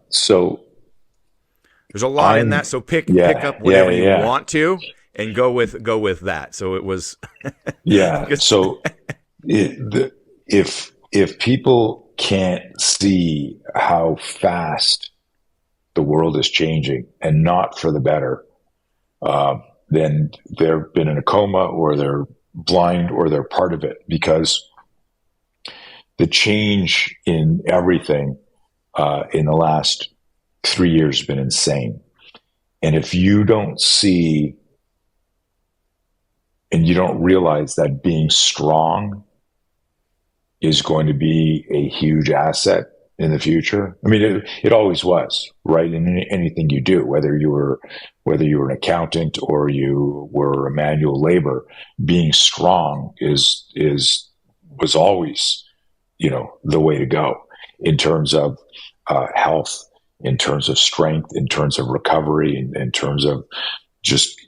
So there's a lot in that. So pick up whatever you want to and go with that. So it was, So if people can't see how fast the world is changing and not for the better, then they've been in a coma or they're blind or they're part of it, because the change in everything in the last 3 years has been insane. And if you don't see and you don't realize that being strong is going to be a huge asset in the future. I mean, it always was, right? In anything you do, whether you were an accountant or you were a manual labor, being strong was always, the way to go in terms of health, in terms of strength, in terms of recovery, in terms of just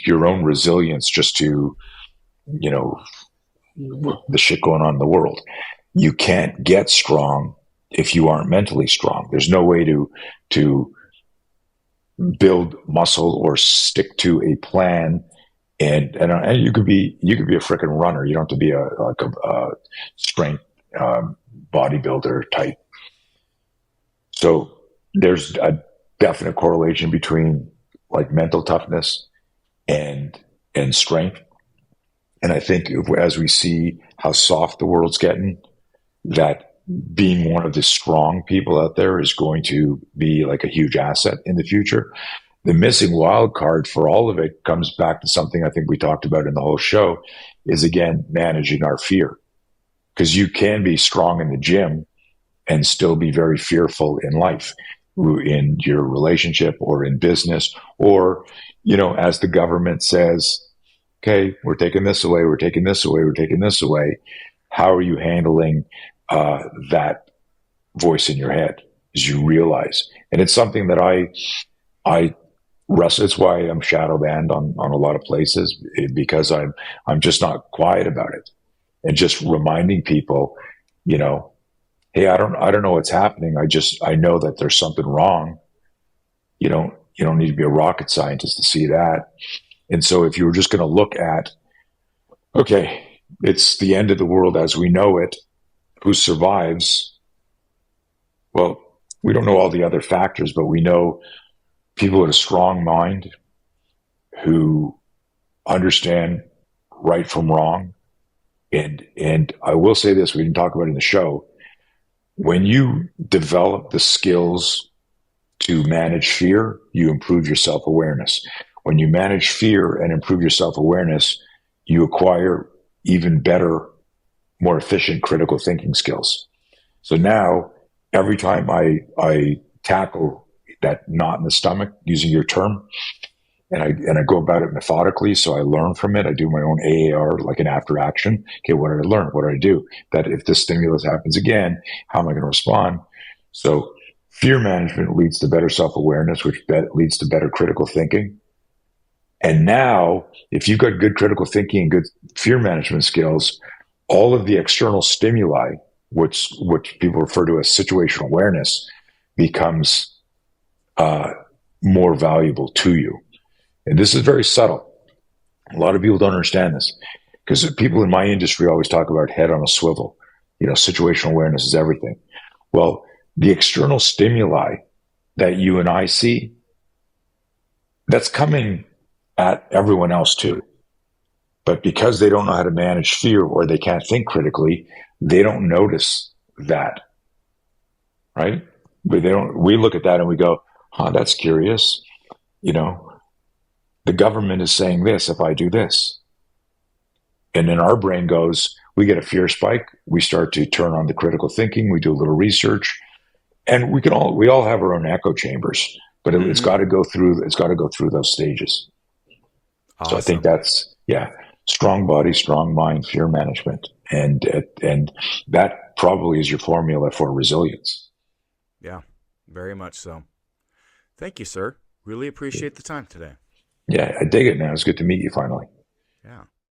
your own resilience, just to, the shit going on in the world. You can't get strong if you aren't mentally strong. There's no way to build muscle or stick to a plan. And you could be a freaking runner. You don't have to be a strength bodybuilder type. So there's a definite correlation between like mental toughness and strength. And I think as we see how soft the world's getting, that being one of the strong people out there is going to be like a huge asset in the future. The missing wild card for all of it comes back to something I think we talked about in the whole show, is again, managing our fear. Because you can be strong in the gym and still be very fearful in life, in your relationship or in business, or, as the government says, okay, we're taking this away, we're taking this away, we're taking this away. How are you handling that voice in your head as you realize? And it's something that I wrestle. It's why I'm shadow banned on a lot of places, because I'm just not quiet about it, and just reminding people, hey, I don't know what's happening. I know that there's something wrong. You don't need to be a rocket scientist to see that. And so if you were just going to look at, okay, it's the end of the world as we know it, who survives? Well, we don't know all the other factors, but we know people with a strong mind who understand right from wrong. And I will say this, we didn't talk about it in the show. When you develop the skills to manage fear, you improve your self-awareness. When you manage fear and improve your self-awareness, you acquire even better, more efficient critical thinking skills. So now, every time I tackle that knot in the stomach, using your term, and I go about it methodically, so I learn from it. I do my own AAR, like an after action. Okay, what did I learn? What did I do? That if this stimulus happens again, how am I going to respond? So fear management leads to better self-awareness, which leads to better critical thinking. And now, if you've got good critical thinking and good fear management skills, all of the external stimuli, which people refer to as situational awareness, becomes more valuable to you. And this is very subtle. A lot of people don't understand this, because people in my industry always talk about head on a swivel. Situational awareness is everything. Well, the external stimuli that you and I see, that's coming at everyone else too. But because they don't know how to manage fear, or they can't think critically, they don't notice that, right? But we look at that and we go, that's curious. The government is saying this if I do this. And then our brain goes, we get a fear spike. We start to turn on the critical thinking. We do a little research, and we all have our own echo chambers, but it's got to go through those stages. Awesome. So I think that's, strong body, strong mind, fear management. And that probably is your formula for resilience. Yeah, very much so. Thank you, sir. Really appreciate the time today. Yeah, I dig it, man. It's good to meet you finally. Yeah.